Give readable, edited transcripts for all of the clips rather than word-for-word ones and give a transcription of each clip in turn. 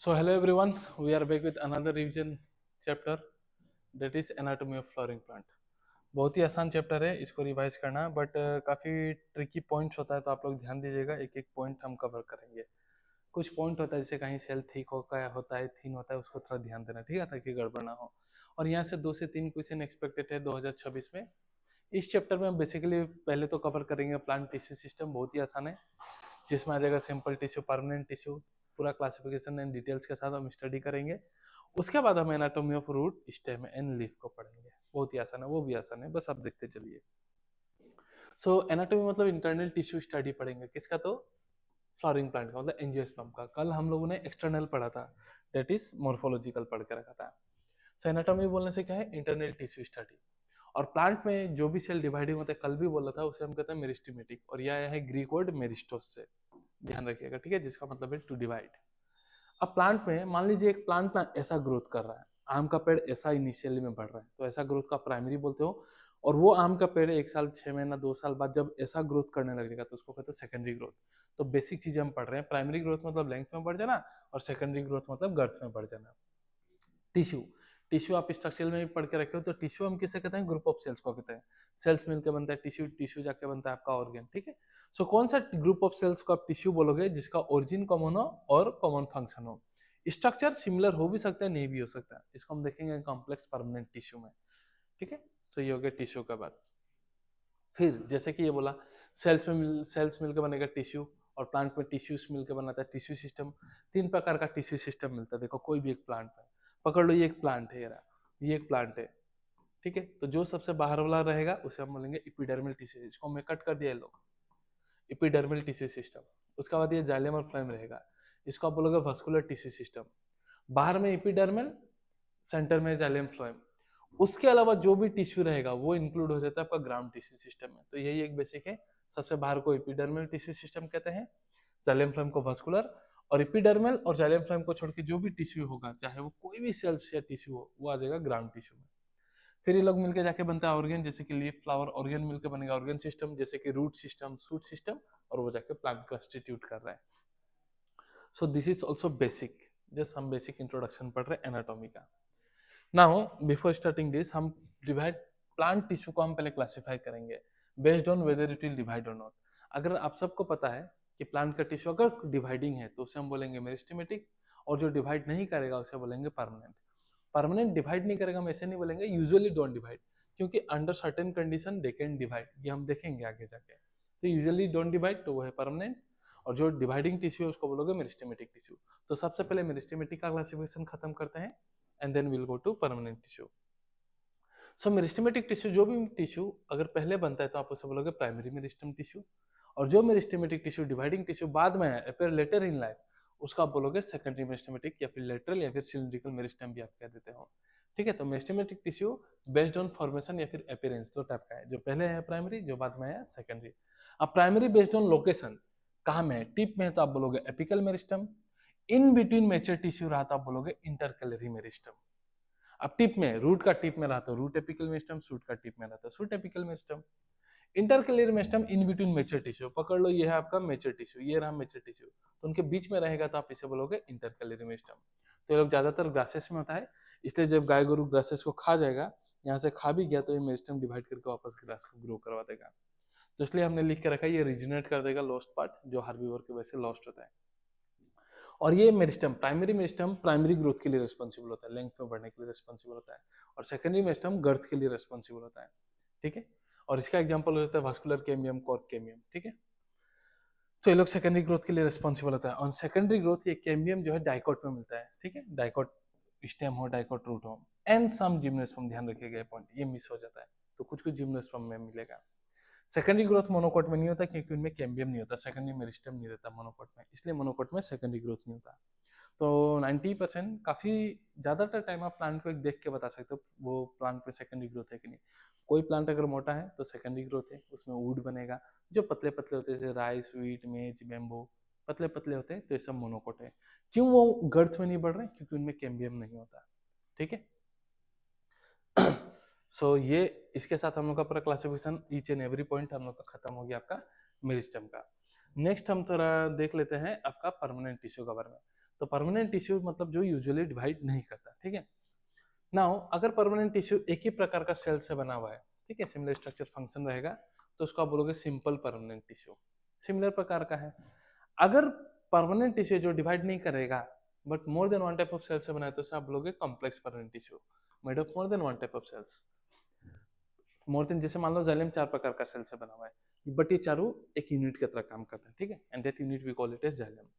So hello everyone, we are back with another revision chapter that is anatomy of flowering plant. बहुत ही आसान chapter है, इसको revise करना but काफ़ी tricky points होता है, तो आप लोग ध्यान दीजिएगा। एक एक पॉइंट हम कवर करेंगे। कुछ पॉइंट होता है जैसे कहीं सेल थिक होता है, थीन होता है, उसको थोड़ा ध्यान देना, ठीक है, ताकि गड़बड़ ना हो। और यहाँ से 2 से 3 क्वेश्चन एक्सपेक्टेड है 2026 में। इस चैप्टर में हम बेसिकली पहले तो कवर करेंगे प्लांट टिश्यू सिस्टम, बहुत ही आसान है, जिसमें आ जाएगा सिंपल टिश्यू, परमानेंट टिश्यू, पूरा क्लासिफिकेशन एंड डिटेल्स के साथ हम स्टडी करेंगे। उसके बाद हम anatomy of root, stem and leaf को पढ़ेंगे। बहुत ही आसान है, वो भी आसान है, बस आप देखते चलिए। सो एनाटॉमी मतलब इंटरनल टिश्यू स्टडी पढ़ेंगे, किसका? तो फ्लावरिंग प्लांट का, मतलब एंजियोस्पर्म का। कल हम लोगों ने एक्सटर्नल पढ़ा था, डेट इज मोर्फोलॉजिकल पढ़ के रखा था। सो एनाटॉमी बोलने से क्या है? Internal tissue study. और प्लांट में जो भी सेल डिवाइडिंग होता है, कल भी बोला था, उसे हम कहते हैं मेरिस्टेमेटिक, और यह आया है ग्रीक वर्ड मेरिस्टोस से, ध्यान रखिएगा, ठीक है, जिसका मतलब है टू डिवाइड। अब प्लांट में मान लीजिए एक प्लांट ना ऐसा ग्रोथ कर रहा है, आम का पेड़ ऐसा इनिशियली में बढ़ रहा है, तो ऐसा ग्रोथ का प्राइमरी बोलते हो। और वो आम का पेड़ 1 साल 6 महीना 2 साल बाद जब ऐसा ग्रोथ करने लगेगा, तो उसको कहते हैं सेकेंडरी ग्रोथ। तो बेसिक चीजें हम पढ़ रहे हैं। प्राइमरी ग्रोथ मतलब लेंथ में बढ़ जाना, और सेकेंडरी ग्रोथ मतलब गर्थ में बढ़ जाना। टिश्यू, टिश्यू आप स्ट्रक्चर में भी पढ़ के रखे हो, तो टिश्यू हम किसे कहते हैं? ग्रुप ऑफ सेल्स को कहते हैं। सेल्स मिलकर बनता है टिश्यू, टिश्यू जाके बनता है आपका ऑर्गन, ठीक है। सो कौन सा ग्रुप ऑफ सेल्स को आप टिश्यू बोलोगे? जिसका ओरिजिन कॉमन हो और कॉमन फंक्शन हो। स्ट्रक्चर सिमिलर हो भी सकता है, नहीं भी हो सकता है, इसको हम देखेंगे कॉम्प्लेक्स परमानेंट टिश्यू में, ठीक है। सो ये हो गया टिश्यू का बात। फिर जैसे कि ये बोला, सेल्स मिलकर बनेगा टिश्यू, और प्लांट में टिश्यूज मिलकर बनाता है टिश्यू सिस्टम। 3 प्रकार का टिश्यू सिस्टम मिलता है, देखो कोई भी एक प्लांट में। पकड़ लो, ये एक प्लांट है, ये एक प्लांट है, ठीक है। तो जो सबसे बाहर वाला रहेगा उसे हम बोलेंगे इपिडर्मल टिश्यू, इसको मैं कट कर दिया ये लोग, इपिडर्मल टिश्यू सिस्टम। उसके बाद ये जाइलम और फ्लोएम रहेगा, इसको आप बोलोगे वास्कुलर टिश्यू सिस्टम। बाहर में इपिडर्मल, सेंटर में जाइलम फ्लोएम। उसके अलावा जो भी टिश्यू रहेगा वो इंक्लूड हो जाता है आपका ग्राउंड टिश्यू सिस्टम में। तो यही एक बेसिक है। सबसे बाहर को एपिडर्मल टिश्यू सिस्टम कहते हैं, जाइलम फ्लोएम को वास्कुलर, और एपिडर्मल और जाइलम फ्लोएम को छोड़ के जो भी टिश्यू होगा, चाहे वो कोई भी सेल्स या टिश्यू हो, वो आ जाएगा ग्राउंड टिश्यू में। फिर ये लोग मिलकर जाके बनता है ऑर्गन, जैसे कि लीफ, फ्लावर, ऑर्गन मिलकर बनेगा ऑर्गन सिस्टम, जैसे कि रूट सिस्टम, शूट सिस्टम, और वो जाके प्लांट कंस्टिट्यूट कर रहा है। So this is also basic, just हम बेसिक इंट्रोडक्शन पढ़ रहे हैं एनाटॉमी का। नाउ बिफोर स्टार्टिंग दिस, हम डिवाइड प्लांट टिश्यू को हम पहले क्लासिफाई करेंगे based on whether it will divide और नॉट। अगर आप सबको पता है कि प्लांट का टिश्यू अगर डिवाइडिंग है तो उसे हम बोलेंगे मेरिस्टेमेटिक, और जो डिवाइड नहीं करेगा उसे बोलेंगे परमानेंट। परमानेंट डिवाइड नहीं करेगा हम ऐसे नहीं बोलेंगे, यूजुअली डोंट डिवाइड, क्योंकि under certain condition they can divide, ये हम देखेंगे आगे जाके। तो यूजुअली डोंट डिवाइड, तो वो है परमानेंट। और जो डिवाइडिंग टिश्यू है उसको बोलोगे मेरिस्टेमेटिक टिश्यू। तो सबसे पहले मेरिस्टेमेटिक का क्लासिफिकेशन खत्म करते हैं, and then will go to permanent tissue. So meristematic tissue, जो भी टिश्यू अगर पहले बनता है तो आप उसे बोलोगे प्राइमरी मेरिस्टेम टिश्यू। और जो मेरिस्टेमेटिक टिश्यू, डिवाइडिंग टिश्यू बाद में अपेयर लेटर इन लाइफ, उसका आप बोलोगे सेकेंडरी मेरिस्टेमेटिक, या फिर लेटरल, या फिर सिलिंड्रिकल मेरिस्टेम भी आप कह देते हो, ठीक है। तो meristematic tissue based on formation या फिर अपीयरेंस, दो टाइप का है, जो पहले है प्राइमरी, जो बाद में है सेकेंडरी। अब प्राइमरी बेस्ड ऑन लोकेशन, कहाँ में है? टिप में है तो आप बोलोगे apical meristem, in between mature tissue रहा तो आप बोलोगे इंटरकैलरी मेरिस्टम। अब टिप में, रूट का टिप में रहा तो रूट एपिकल मेरिस्टम, शूट का टिप में रहा तो shoot apical meristem. Intercalary meristem in between mature tissue, पकड़ लो ये है आपका मेचर टिश्यू, ये रहा मेचर टिश्यू, तो उनके बीच में रहेगा तो आप इसे बोलोगे इंटरकैलरी मेरिस्टम। तो ये लोग ज्यादातर ग्रासेस में होता है, इसलिए जब गाय गोरु ग्रासेस को खा जाएगा, यहाँ से खा भी गया, तो ये मेरिस्टम डिवाइड करके वापस ग्रास को ग्रो करवा देगा। तो इसलिए हमने लिख के रखा है, ये रिजनरेट कर देगा लॉस्ट पार्ट, जो हार्बिवर की वजह से लॉस्ट होता है। और ये meristem, primary meristem primary growth के लिए रिस्पॉन्सिबल होता है, लेंथ में बढ़ने के लिए रिस्पॉन्सिबल होता है, और सेकेंडरी मेरिस्टम गर्थ के लिए रिस्पॉन्सिबल होता है, ठीक है। और इसका एग्जांपल हो जाता है वास्कुलर कैम्बियम, कॉर्क कैम्बियम, ठीक है। तो ये लोग सेकेंडरी ग्रोथ के लिए रिस्पॉन्सिबल होता है। और सेकेंडरी ग्रोथ ये कैम्बियम जो है डाइकोट में मिलता है, ठीक है, डाइकोट स्टेम हो, डाइकोट रूट हो, एंड सम जिम्नोस्पर्म, ध्यान रखिएगा ये पॉइंट, ये मिस हो जाता है, तो कुछ कुछ जिम्नोस्पर्म में मिलेगा। सेकेंडरी ग्रोथ मोनोकोट में नहीं होता, क्योंकि उनमें कैम्बियम नहीं होता, सेकेंडरी मेरिस्टम नहीं रहता मोनोकोट में, इसलिए मोनोकोट में सेकेंडरी ग्रोथ नहीं होता। तो 90% काफी ज्यादातर टाइम आप प्लांट को एक देख के बता सकते हो वो प्लांट में सेकेंडरी ग्रोथ है कि नहीं। कोई प्लांट अगर मोटा है तो सेकेंडरी ग्रोथ है, उसमें वुड बनेगा। जो पतले पतले होते हैं जैसे राइस, व्हीट, मेज, बेम्बो, पतले पतले होते हैं, तो ये सब मोनोकोट है। क्यों वो गर्थ में नहीं बढ़ रहे? क्योंकि उनमें कैम्बियम नहीं होता, ठीक है। सो ये इसके साथ हम लोग का पूरा classification, each and every point हम लोग का खत्म हो गया आपका मेरिस्टम का। नेक्स्ट हम थोड़ा देख लेते हैं आपका परमानेंट टिश्यू के बारे में। तो परमानेंट टिश्यू मतलब जो यूजुअली डिवाइड नहीं करता, ठीक है। नाउ अगर परमानेंट टिश्यू एक ही प्रकार का सेल से बना हुआ है, ठीक है, सिमिलर स्ट्रक्चर फंक्शन रहेगा, तो उसको आप बोलोगे सिंपल परमानेंट टिश्यू, सिमिलर प्रकार का है। अगर परमानेंट टिश्यू जो डिवाइड नहीं करेगा but more than one type of cell से बना है, तो उसे आप बोलोगे complex permanent tissue made of more than one type of cells. More than, जैसे मान लो जाइलम 4 प्रकार का सेल से बना हुआ है, बट ये चारों एक यूनिट की तरह काम करता है, ठीक है, and that unit we call it as xylem.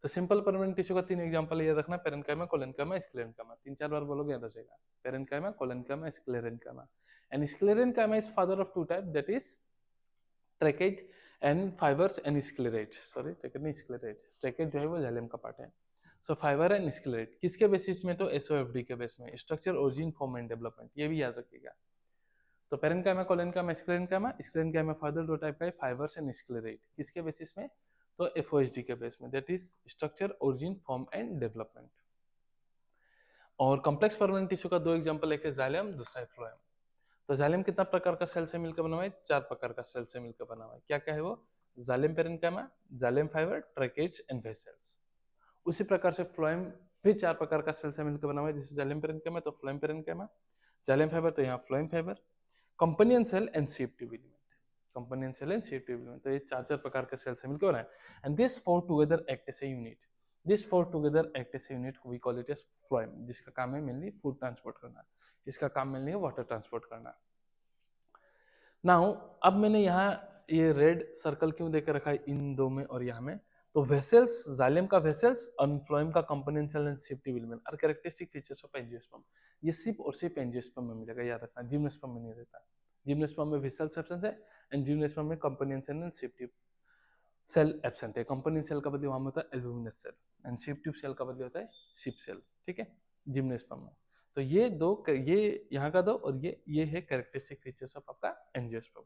तो सिंपल परमानेंट टिश्यू का 3 एग्जांपल याद रखना, पेरेन्काइमा, कोलेन्काइमा, स्क्लेरेन्काइमा। 3-4 बार बोलोगे याद हो जाएगा, parenchyma, collenchyma, sclerenchyma. And sclerenchyma is father of 2 type, that is ट्रैकेट and fibres and स्क्लेरेट। Sorry, ट्रैकेट नहीं, स्क्लेरेट। ट्रैकेट जो है वो जाइलम का पार्ट है। सो फाइबर एंड स्क्लेरेट किसके बेसिस में, तो एसओएफडी के बेस में, structure, origin, form and development, ये भी याद रखिएगा। तो parenchyma, collenchyma, sclerenchyma. Sclerenchyma father 2 type का है, फाइबर्स एंड स्क्लेरेट। किसके बेसिस में, तो एफओएसडी के बेस में, that is structure, origin, form and development. और कॉम्प्लेक्स परमानेंट टिश्यू का 2 एग्जांपल, एक है जाइलम, दूसरा है फ्लोएम। तो जाइलम कितना प्रकार का सेल से मिलकर बना हुआ है, 4 प्रकार का सेल से मिलकर बना हुआ है। क्या क्या है वो, xylem parenchyma, xylem fibre, tracheids and vessels. उसी प्रकार से फ्लोएम भी 4 प्रकार का सेल से मिलकर बना हुआ है, जैसे जाइलम पेरेन्काइमा तो फ्लोएम पेरेन्काइमा, जाइलम फाइबर तो यहाँ phloem fibre, companion cell and shape tube element, companion cell and shape tube element. तो ये 4 प्रकार के सेल से मिलकर बना है, and this four together act as a unit. This four together act as a unit, we call it as phloem, जिसका काम है मेनली फूड ट्रांसपोर्ट करना, इसका काम मेनली है वाटर ट्रांसपोर्ट करना। नाउ अब मैंने यहाँ ये रेड सर्कल क्यों देकर रखा है इन दो में और यहाँ में, तो वेसल्स, जाइलम का वेसल्स और फ्लोएम का component cell and shape tube element are characteristic features of angiosperm. ये सिर्फ और सिर्फ एंजियोस्पर्म में मिलेगा, याद रखना, जिम्नोस्पर्म में नहीं रहता। जिम्नोस्पर्म में वेसल सब्सटेंस है एंड जिम्नोस्पर्म में component cell and shape tube cell absent है। कंपोनेंट सेल का बदले वहां में होता है albuminous cell and shape tube cell का बदले होता है शिप सेल, ठीक है, जिम्नोस्पर्म में। तो ये दो, ये यहाँ का दो और ये है कैरेक्टरिस्टिक फीचर्स ऑफ आपका एंजियोस्पर्म।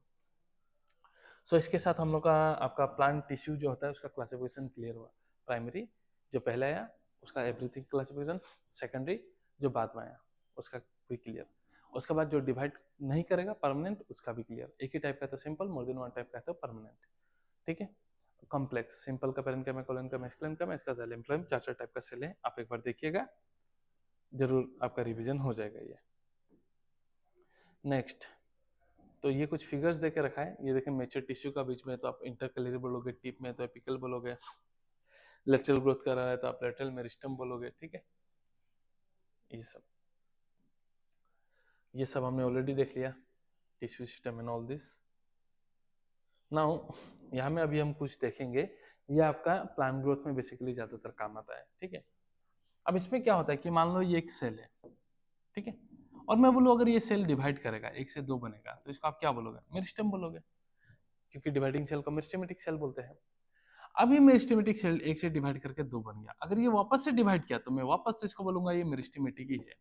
सो इसके साथ हम लोग का आपका प्लांट टिश्यू जो होता है उसका क्लासिफिकेशन क्लियर हुआ। प्राइमरी जो पहले आया उसका एवरीथिंग क्लासिफिकेशन, सेकेंडरी जो बाद में आया उसका भी क्लियर, उसके बाद जो डिवाइड नहीं करेगा परमानेंट उसका भी क्लियर। एक ही टाइप का तो सिंपल, मोर देन वन टाइप का तो परमानेंट, ठीक है। कॉम्प्लेक्स, सिंपल का पेरेन्काइमा, कोलेन्काइमा, स्क्लेरेन्काइमा, इसका जाइलम फ्लोएम, 4 टाइप का सेल है। आप एक बार देखिएगा, जरूर आपका रिवीजन हो जाएगा ये। नेक्स्ट, तो ये कुछ फिगर्स देके रखा है, ये देखें मेच्योर टिश्यू का बीच में तो आप इंटरकैलरी बोलोगे, टिप में तो एपिकल बोलोगे, लेटरल ग्रोथ कर रहा है तो आप लेटरल मेरिस्टम बोलोगे, ठीक है। ये सब हमने ऑलरेडी देख लिया, tissue system and all this. Now यहाँ में अभी हम कुछ देखेंगे, ये आपका प्लांट ग्रोथ में बेसिकली ज्यादातर काम आता है, ठीक है। अब इसमें क्या होता है कि मान लो ये एक सेल है, ठीक है, और मैं बोलूँ अगर ये सेल डिवाइड करेगा, 1 से 2 बनेगा, तो इसको आप क्या बोलोगे, मेरिस्टम बोलोगे, क्योंकि डिवाइडिंग सेल को मेरिस्टेमेटिक सेल बोलते हैं। अब ये मेरिस्टेमेटिक सेल 1 से डिवाइड करके 2 बन गया, अगर ये वापस से डिवाइड किया तो मैं वापस से इसको बोलूंगा ये मेरिस्टेमेटिक ही है।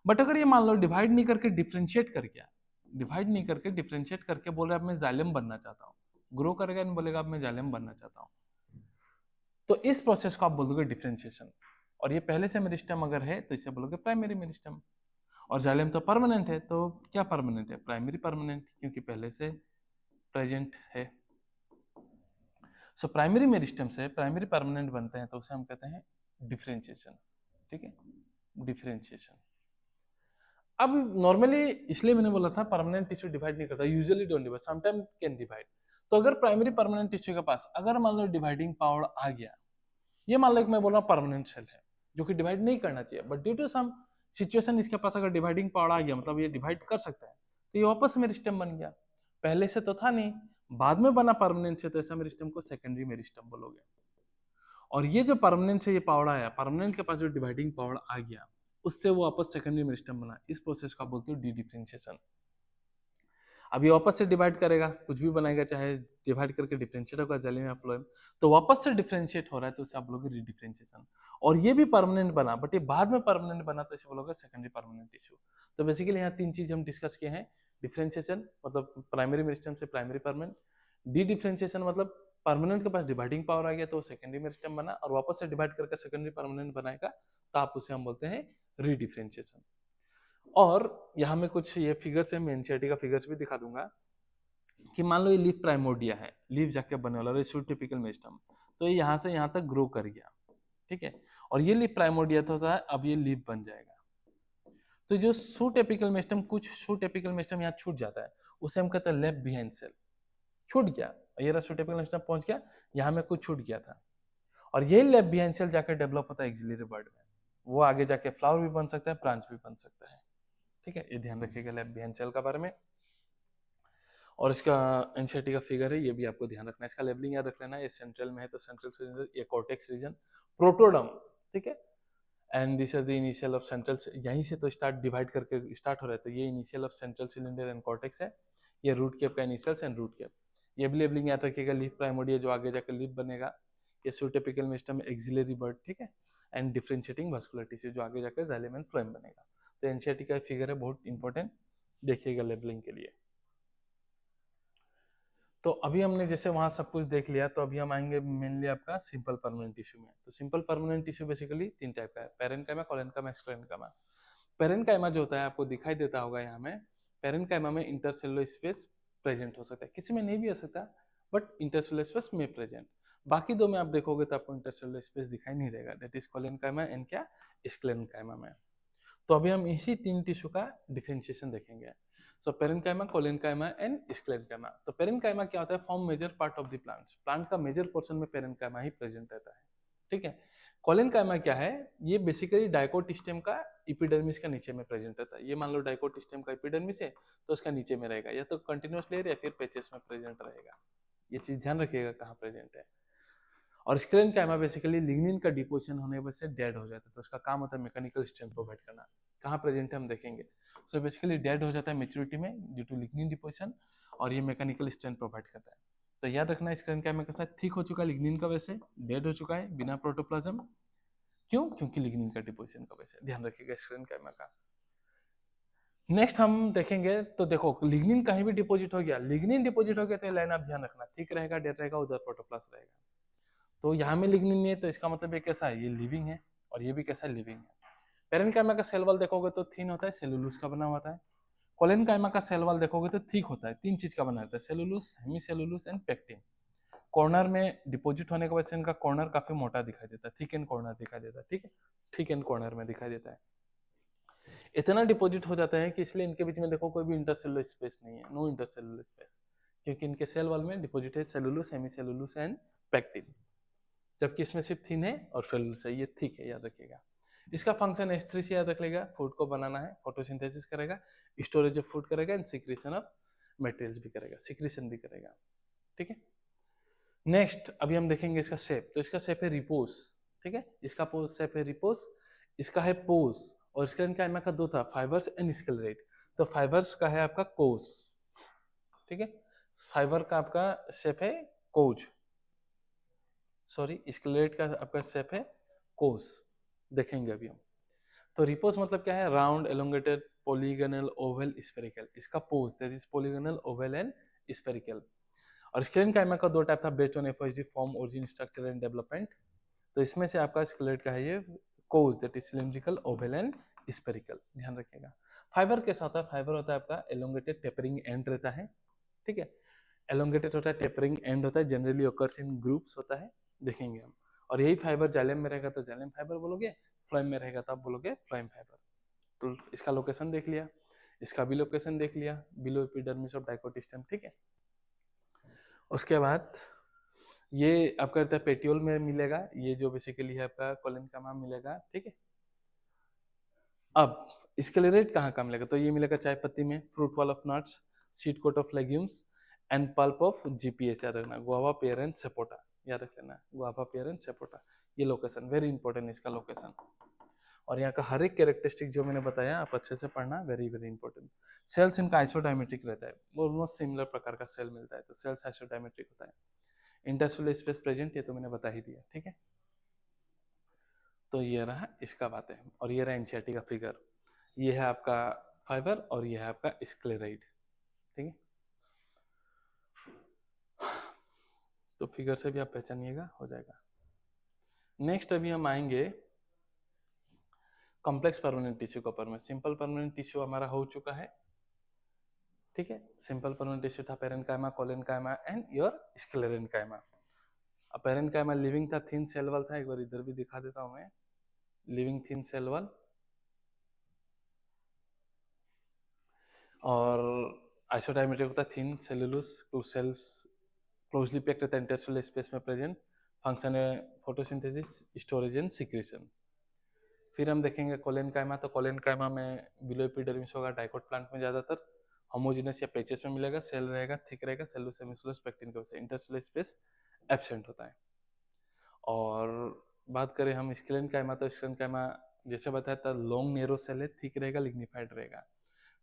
बट अगर ये मान लो डिवाइड नहीं करके डिफरेंशिएट कर गया, डिवाइड नहीं करके डिफरेंशिएट करके बोल रहा है अब मैं जाइलम बनना चाहता हूँ, ग्रो करेगा नहीं बोलेगा अब मैं जाइलम बनना चाहता हूँ, तो इस प्रोसेस को आप बोलोगे डिफरेंशिएशन। और ये पहले से मेरिस्टम अगर है तो इसे बोलोगे प्राइमरी मेरिस्टम। और जाइलम तो परमानेंट है, तो क्या परमानेंट है, प्राइमरी परमानेंट, क्योंकि पहले से प्रेजेंट है। सो प्राइमरी मेरिस्टम से प्राइमरी परमानेंट बनते हैं तो उसे हम कहते हैं डिफरेंशिएशन, ठीक है, डिफरेंशिएशन। अब नॉर्मली इसलिए मैंने बोला था परमानेंट टिश्यू डिवाइड नहीं करता, usually don't divide, sometime can divide. तो अगर प्राइमरी परमानेंट टिश्यू के पास अगर मान लो डिवाइडिंग पावर आ गया, ये मान लो मैं बोल रहा हूँ परमानेंट सेल है जो कि डिवाइड नहीं करना चाहिए, but due to some situation इसके पास अगर डिवाइडिंग पावर आ गया, मतलब ये डिवाइड कर सकता है, तो ये वापस मेरिस्टम बन गया। पहले से तो था नहीं, बाद में बना परमानेंट से, तो ऐसा मेरिस्टम को सेकेंडरी मेरिस्टम बोलोगे। और ये जो परमानेंट से ये पावड़ा आया, परमानेंट के पास जो डिवाइडिंग पावड़ आ गया, उससे वो वापस सेकेंडरी मेरिस्टम बना, इस प्रोसेस को आप बोलते हो डी डिफरेंशिएशन। अब ये वापस से डिवाइड करेगा, कुछ भी बनाएगा, चाहे डिवाइड करके डिफरेंशिएट होगा जाइलम या फ्लोएम, तो वापस से डिफरेंशिएट हो रहा है तो उसे आप बोलोगे रीडिफरेंशिएशन। और ये भी परमानेंट बना, बट ये बाद में परमानेंट बना तो इसे बोलोगे सेकेंडरी परमानेंट टिश्यू। तो बेसिकली यहाँ 3 चीज हम डिस्कस किए हैं, डिफरेंशिएशन मतलब प्राइमरी मेरिस्टम से प्राइमरी परमानेंट, डी डिफरेंशिएशन मतलब परमानेंट के पास डिवाइडिंग पावर आ गया तो सेकेंडरी मेरिस्टम बना, और वापस से डिवाइड करके सेकेंडरी परमानेंट बनाएगा तो आप उसे हम बोलते हैं रीडिफरेंशिएशन। और यहाँ में कुछ ये फिगर्स है, मैं एनसीईआरटी का फिगर्स भी दिखा दूंगा, कि मान लो ये लीफ प्राइमोर्डिया है, लीफ जाके बनने वाला टिपिकल मेरिस्टम, तो ये यहाँ से यहाँ तक ग्रो कर गया, ठीक है। और ये लीफ प्राइमोर्डिया था, अब ये लीफ बन जाएगा। तो जो शूट एपिकल मेस्टम, कुछ शूट एपिकल मेस्टम यहाँ छूट जाता है, उसे हम कहते हैं लेफ्ट बिहाइंड सेल। छूट गया, ये रहा शूट एपिकल मेस्टम पहुंच गया, यहाँ में कुछ छूट गया था, और यही लेफ्ट बिहाइंड सेल जाकर डेवलप होता है एक्सिलरी बर्ड में। वो आगे जाके फ्लावर भी बन सकता है, ब्रांच भी बन सकता है। ठीक है, ये ध्यान रखिएगा लेफ्ट बिहाइंड सेल का बारे में। और इसका एनसीईआरटी का फिगर है, ये भी आपको ध्यान रखना है। इसका लेबलिंग याद रख लेना है। ये सेंट्रल में है तो सेंट्रल सिलेंडर, ये कॉर्टेक्स रीजन, प्रोटोडम, ठीक है। And this are the initial of central, यहीं से तो स्टार्ट डिवाइड करके स्टार्ट हो रहा है, तो ये initial of central cylinder and cortex है। ये रूट कैप का इनिशियल्स एंड रूट कैप। ये भी लेबलिंग याद रखिएगा। लीफ प्राइमोर्डिया जो आगे जाकर लीफ बनेगा, ये सूटेपिकल मेस्टम एक्सिलरी बर्ड, ठीक है। एंड डिफरेंशिएटिंग वास्कुलर टिश्यू जो आगे जाकर जाइलम एंड फ्लोएम बनेगा। तो एनसीईआरटी का फिगर है, बहुत इंपॉर्टेंट, देखिएगा लेबलिंग के लिए। तो अभी हमने जैसे वहां सब कुछ देख लिया, तो अभी हम आएंगे मेनली आपका सिंपल परमानेंट टिश्यू में। तो सिंपल परमानेंट टिश्यू बेसिकली तीन टाइप का है, पेरेन्काइमा, कोलेन्काइमा, स्क्लेरेन्काइमा। पेरेन्काइमा जो होता है आपको दिखाई देता होगा यहाँ में, पेरेन्काइमा में इंटरसेलुलर स्पेस प्रेजेंट हो सकता है, किसी में नहीं भी हो सकता, बट इंटरसेलुलर स्पेस में प्रेजेंट। बाकी दो में आप देखोगे तो आपको इंटरसेलुलर स्पेस दिखाई नहीं देगा, दैट इज कोलेन्काइमा एंड क्या, स्क्लेरेन्काइमा में। तो अभी हम इसी तीन टिश्यू का डिफरेंशिएशन देखेंगे। So parenchyma, collenchyma and sclerenchyma. तो पेरेन्काइमा क्या होता है, form major part of the plant, plant का मेजर पोर्शन में पेरेन्काइमा ही प्रेजेंट रहता है, ठीक है। कोलेन्काइमा क्या है, ये बेसिकली डाइकोट स्टेम का एपिडर्मिस का नीचे में प्रेजेंट रहता है। ये मान लो डाइकोट स्टेम का एपिडर्मिस है, तो उसका नीचे में रहेगा, या तो कंटिन्यूस लेयर या फिर पेचेस में प्रेजेंट रहेगा। ये चीज ध्यान रखिएगा कहाँ प्रेजेंट है। और स्क्लेरेन्काइमा बेसिकली लिग्निन का डिपोजिशन होने वजह से डेड हो जाता है, तो उसका काम होता है मैकेनिकल स्ट्रेंथ प्रोवाइड करना। कहाँ प्रेजेंट है हम देखेंगे। सो बेसिकली डेड हो जाता है मेच्योरिटी में ड्यू टू लिग्निन डिपोजिशन, और ये मैकेनिकल स्ट्रेंथ प्रोवाइड करता है। तो याद रखना स्क्लेरेन्काइमा के साथ थिक हो चुका है लिग्निन का वजह से, डेड हो चुका है बिना प्रोटोप्लाज्म। क्यों, क्योंकि लिग्निन का डिपोजिशन का वजह से। ध्यान रखिएगा स्क्लेरेन्काइमा का। नेक्स्ट हम देखेंगे, तो देखो लिग्निन कहीं भी डिपोजिट हो गया, लिग्निन डिपोजिट हो गया तो लाइन आप ध्यान रखना, थिक रहेगा, डेड रहेगा, उधर प्रोटोप्लास्ट रहेगा। तो यहाँ में लिग्निन नहीं है, तो इसका मतलब ये कैसा है, ये लिविंग है, और ये भी कैसा लिविंग है। पेरेन्काइमा का सेल वॉल देखोगे तो थिन होता है, सेलुलोज का बना होता है। कोलेन्काइमा का सेल वॉल देखोगे तो थिक होता है, तीन चीज का बना रहता है, cellulose, hemicellulose and pectin. Corner में डिपोजिट होने की वजह से इनका कॉर्नर काफी मोटा दिखाई देता है, थिक एंड कॉर्नर दिखाई देता है, ठीक है, थिक एंड कॉर्नर में दिखाई देता है। इतना डिपोजिट हो जाता है कि इसलिए इनके बीच में देखो कोई भी इंटरसेलुलर स्पेस नहीं है, नो इंटरसेलुलर स्पेस, क्योंकि इनके सेल वॉल में डिपोजिट है सेलुलोज, हेमीसेलुलोज एंड पेक्टिन। जबकि इसमें सिर्फ थिन है और फेलुलस है, ये थिक है, याद रखिएगा। इसका फंक्शन H3 से याद रख लेगा, फूड को बनाना है, फोटोसिंथेसिस करेगा, स्टोरेज ऑफ फूड करेगा एंड सिक्रीशन ऑफ मटेरियल्स भी करेगा, सिक्रीशन भी करेगा, ठीक है। नेक्स्ट अभी हम देखेंगे इसका शेप। तो इसका शेप है रिपोज, ठीक है, इसका शेप है रिपोज, इसका है पोज। और इसका इनका का दो था, फाइबर्स एंड स्केलेरेट। तो फाइबर्स का है आपका कोज, ठीक है, फाइबर का आपका शेप है कोज, सॉरी स्केलेरेट का आपका शेप है कोस, देखेंगे अभी हम। तो रिपोज मतलब क्या है, round, elongated, polygonal, oval, spherical. इसका पोज that is polygonal, oval and spherical. और स्क्लेरेन्काइमा का दो टाइप था based on FOSD, form, origin, structure and development. तो इसमें से आपका स्केलेरेट का है ये कोज that is cylindrical, oval and spherical, ध्यान रखिएगा। फाइबर कैसा होता है, फाइबर होता है आपका एलोंगेटेड, टेपरिंग एंड रहता है, ठीक है, एलोंगेटेड होता है, टेपरिंग एंड होता है, जनरली ऑकर्स इन ग्रुप्स होता है, देखेंगे हम। और यही फाइबर जाइलम में रहेगा तो जाइलम फाइबर बोलोगे, फ्लोएम में रहेगा तो आप बोलोगे फ्लोएम फाइबर। तो इसका लोकेशन देख लिया, इसका भी लोकेशन देख लिया, बिलो एपिडर्मिस ऑफ डाइकोटिस्टम, ठीक है। उसके बाद ये आपका रहता है पेटियोल में मिलेगा, ये जो बेसिकली है आपका कोलेन्काइमा मिलेगा, ठीक है। अब स्क्लेरेट कहाँ का मिलेगा, तो ये मिलेगा चाय पत्ती में, fruit wall of nuts, seed coat of legumes and pulp of GPH, याद रखना, गुआवा, पेयर एंड सपोटा, याद रख लेना, गुआवा, पेयर एंड सपोटा। ये लोकेशन वेरी इंपॉर्टेंट, इसका लोकेशन। और यहाँ का हर एक कैरेक्टरिस्टिक जो मैंने बताया आप अच्छे से पढ़ना, वेरी वेरी इंपॉर्टेंट। सेल्स इनका आइसोडायमेट्रिक रहता है, ऑलमोस्ट सिमिलर प्रकार का सेल मिलता है, तो सेल्स आइसोडायमेट्रिक होता है। इंटरसेलुलर स्पेस प्रेजेंट, ये तो मैंने बता ही दिया, ठीक है। तो ये रहा इसका बातें, और ये रहा एनसीईआरटी का फिगर। ये है आपका फाइबर और ये है आपका स्क्लेराइड, ठीक है। तो फिगर से भी आप पहचानिएगा, हो जाएगा। नेक्स्ट अभी हम आएंगे कॉम्प्लेक्स परमानेंट टिश्यू के ऊपर में। सिंपल परमानेंट टिश्यू हमारा हो चुका है, ठीक है, सिंपल परमानेंट टिश्यू था parenchyma, collenchyma and your sclerenchyma. अब पेरेन्काइमा लिविंग था, थिन सेल वॉल था, एक बार इधर भी दिखा देता हूं मैं, लिविंग थिन सेल वॉल, और आइसोडायमेट्रिक होता है thin cellulose, two cells closely packed रहता है इंटरसेलुलर स्पेस में प्रेजेंट, फंक्शन है फोटोसिंथेसिस, स्टोरेज एंड सिक्रेशन। फिर हम देखेंगे कोलेनकाइमा, तो कोलेनकाइमा में बिलो एपिडर्मिस होगा, डाइकोट प्लांट में ज्यादातर होमोजेनस या पेचेस में मिलेगा, सेल रहेगा, थिक रहेगा, सेलुलर सेमिसुलर पेक्टिन के वजह से इंटरसेलुलर स्पेस एब्सेंट होता है। और बात करें हम स्क्लेनकाइमा, तो स्क्लेनकाइमा जैसे बताया था लॉन्ग नेरो सेल है, थिक रहेगा, लिग्निफाइड रहेगा,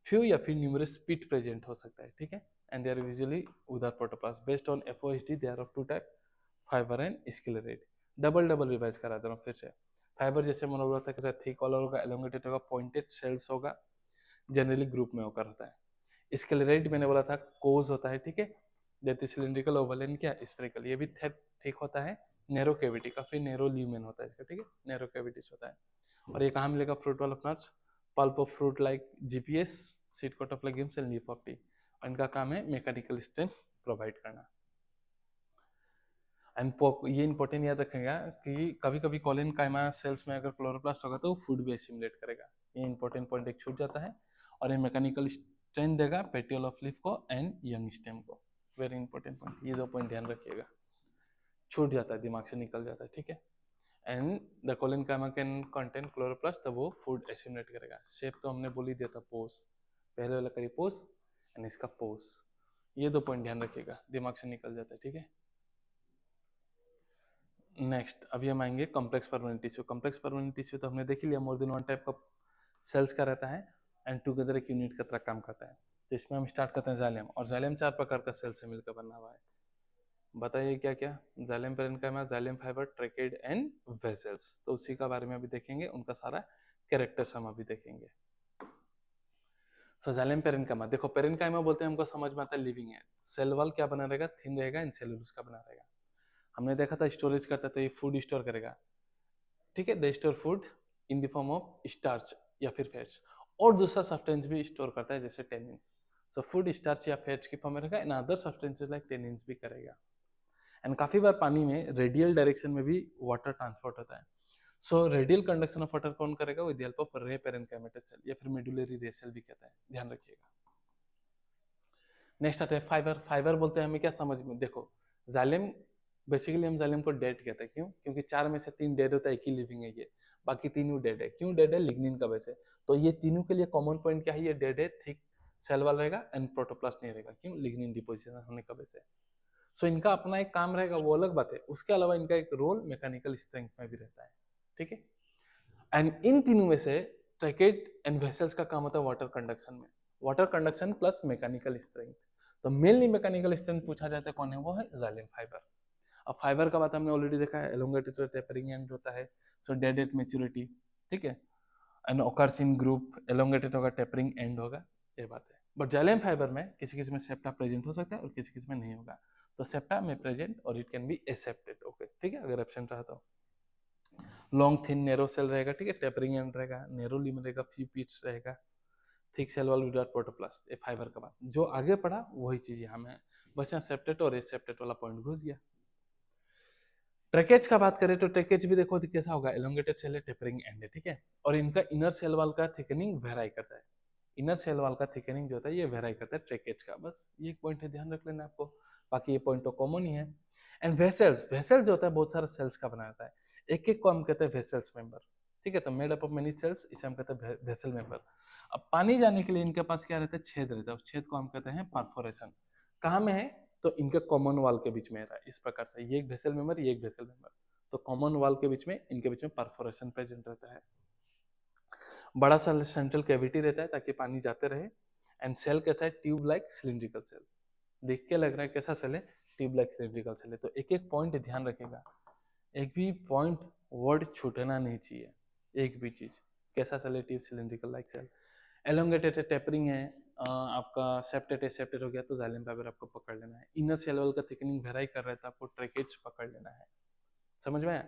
फ्यू या फिर न्यूमरस पिट प्रेजेंट हो सकता है, ठीक है, and they are usually without protoplast based on FOHD, they are of two type, fibre and sclereid. Double double revise करा दे रहा हूँ फिर से। फाइबर जैसे मैंने बोला था कैसा थिक कॉलर होगा, एलोंगेटेड होगा, पॉइंटेड सेल्स होगा, जनरली ग्रुप में होकर रहता है। स्क्लेरेट मैंने बोला था कोज होता है, ठीक है, जैसे सिलिंड्रिकल ओवल क्या स्पेरिकल, ये भी ठीक होता है, नैरो कैविटी, काफी नैरो ल्यूमेन होता है इसका, ठीक है, नैरो कैविटीज होता है। और ये कहाँ मिलेगा, फ्रूट वाला nuts, pulp of fruit like GPS, seed coat of legumes and leaf of tea, और इनका काम है मैकेनिकल स्ट्रेंथ प्रोवाइड करना। एंड ये इंपॉर्टेंट याद रखेगा कि कभी कभी कॉलिन काइमा सेल्स में अगर क्लोरोप्लास्ट होगा तो फूड भी एसिमुलेट करेगा, ये इंपॉर्टेंट पॉइंट एक छूट जाता है। और ये मैकेनिकल स्ट्रेंथ देगा पेटियोल ऑफ लीफ को एंड यंग स्टेम को, वेरी इंपॉर्टेंट पॉइंट, ये दो पॉइंट ध्यान रखिएगा, छूट जाता है, दिमाग से निकल जाता है, ठीक है। And the collenchyma can contain chloroplast, तब वो फूड एसिमुलेट करेगा। शेप तो हमने बोल ही दिया था, पोस, पहले वाला करिए पोस एंड इसका पोस, ये दो पॉइंट ध्यान रखिएगा, दिमाग से निकल जाता है, ठीक है। नेक्स्ट अभी हम आएंगे complex permanent tissue. Complex permanent tissue तो हमने देख लिया, मोर देन वन टाइप का सेल्स का रहता है एंड टुगेदर एक यूनिट की तरह काम करता है। तो इसमें हम स्टार्ट करते हैं जाइलम, और जाइलम 4 प्रकार का सेल से मिलकर बना हुआ है। बताइए क्या क्या, xylem parenchyma, xylem fibre, tracheid and vessels, तो उसी का बारे में अभी देखेंगे, उनका सारा कैरेक्टर्स हम अभी देखेंगे। सो जाइलम पेरेन्काइमा, देखो पेरेन्काइमा बोलते हैं हमको समझ में आता है लिविंग है, सेल वॉल क्या बना रहेगा, थिन रहेगा, इन सेलुलोज का बना रहेगा। हमने देखा था स्टोरेज करता था, ये फूड स्टोर करेगा, ठीक है, they store food in the form of starch या फिर फैट्स, और दूसरा सब्सटेंस भी स्टोर करता है जैसे टेनिन्स। सो फूड स्टार्च या फैट्स की फॉर्म में रहेगा, and other substances like tannins भी करेगा। एंड काफी बार पानी में रेडियल डायरेक्शन में भी वाटर ट्रांसपोर्ट होता है। So radial conduction of water कौन करेगा, विद द हेल्प ऑफ रे पेरेन्काइमेटस सेल या फिर मेडुलरी रे सेल भी कहता है, ध्यान रखिएगा। नेक्स्ट आता है फाइबर। फाइबर बोलते हैं हमें क्या समझ में, देखो जाइलम, बेसिकली हम जाइलम को डेड कहते हैं, क्यों, क्योंकि 4 में से 3 डेड होता है, एक ही लिविंग है ये, बाकी तीनों डेड है। क्यों डेड है, लिग्निन का वजह से। तो ये तीनों के लिए कॉमन पॉइंट क्या है, ये डेड है, थिक सेल वाला रहेगा एंड प्रोटोप्लास्ट नहीं रहेगा, क्यों, लिग्निन डिपोजिशन होने का वजह से। सो इनका अपना एक काम रहेगा, वो अलग बात है, उसके अलावा इनका एक रोल मैकेनिकल स्ट्रेंथ में भी रहता है, ठीक है। एंड इन तीनों में से ट्रैकेड एंड वेसल्स का काम होता है वाटर कंडक्शन में, water conduction plus mechanical strength. तो मेनली मैकेनिकल स्ट्रेंथ पूछा जाता है कौन है, वो है जाइलम फाइबर। अब फाइबर का बात हमने ऑलरेडी देखा है, एलोंगेटेड टेपरिंग एंड होता है, सो डेड एट मैच्योरिटी, ठीक है, and occurs in group, elongated होगा, टेपरिंग एंड होगा, ये बात है। बट जाइलम फाइबर में किसी किसी में सेप्टा प्रेजेंट हो सकता है और किसी किसी में नहीं होगा, तो सेप्टा में प्रेजेंट और इट कैन बी एसेप्टेड, ओके, ठीक है, अगर एब्सेंट रहा तो। लॉन्ग थिन नैरो सेल रहेगा, ठीक है, टेपरिंग एंड रहेगा, नैरो लिम रहेगा, फ्यू पीट्स रहेगा, thick cell wall without protoplast, ये फाइबर का बात। जो आगे पढ़ा वही चीज यहाँ में, बस यहाँ सेप्टेट और एसेप्टेट वाला पॉइंट घुस गया। ट्रैकेज का बात करें तो ट्रैकेज भी देखो कैसा होगा, एलोंगेटेड सेल है, टेपरिंग एंड है, ठीक है, और इनका इनर सेल वाल का थिकनिंग वेराई करता है, इनर सेल वाल का थिकनिंग जो होता है ये वेराई करता है ट्रैकेज का, बस ये एक पॉइंट है, ध्यान रख लेना आपको, बाकी ये पॉइंट तो कॉमन ही है। एंड वेसल्स, वेसल्स जो होता है बहुत सारा सेल्स का बना रहता है, एक एक को हम कहते हैं वेसल्स मेंबर, ठीक है, तो made up of many cells, इसे हम कहते हैं वेसल मेंबर। अब पानी जाने के लिए इनके पास क्या रहता है, छेद रहता है, उस छेद को हम कहते हैं परफोरेशन। कहाँ में है, तो इनके कॉमन वॉल के बीच में रहा है, इस प्रकार से, ये एक वेसल मेंबर, ये एक वेसल मेंबर, तो कॉमन वॉल के बीच में, इनके बीच में परफोरेशन प्रेजेंट रहता है। बड़ा सा सेंट्रल कैविटी रहता है ताकि पानी जाते रहे। एंड सेल कैसा है, ट्यूब लाइक सिलिंड्रिकल सेल, देख के लग रहा है कैसा सेल है, ट्यूब लाइक सिलिंड्रिकल सेल है। तो एक एक पॉइंट ध्यान रखेगा, एक भी पॉइंट वर्ड छूटना नहीं चाहिए, एक भी चीज, कैसा सेल है, tube cylindrical like cell, elongated tapering है, आपका सेप्टेट है, सेप्टेट हो गया तो जाइलम फाइबर आपको पकड़ लेना है, इनर सेल वॉल का थिकनिंग वेराई कर रहा है तो आपको ट्रैकेज पकड़ लेना है, समझ में आया।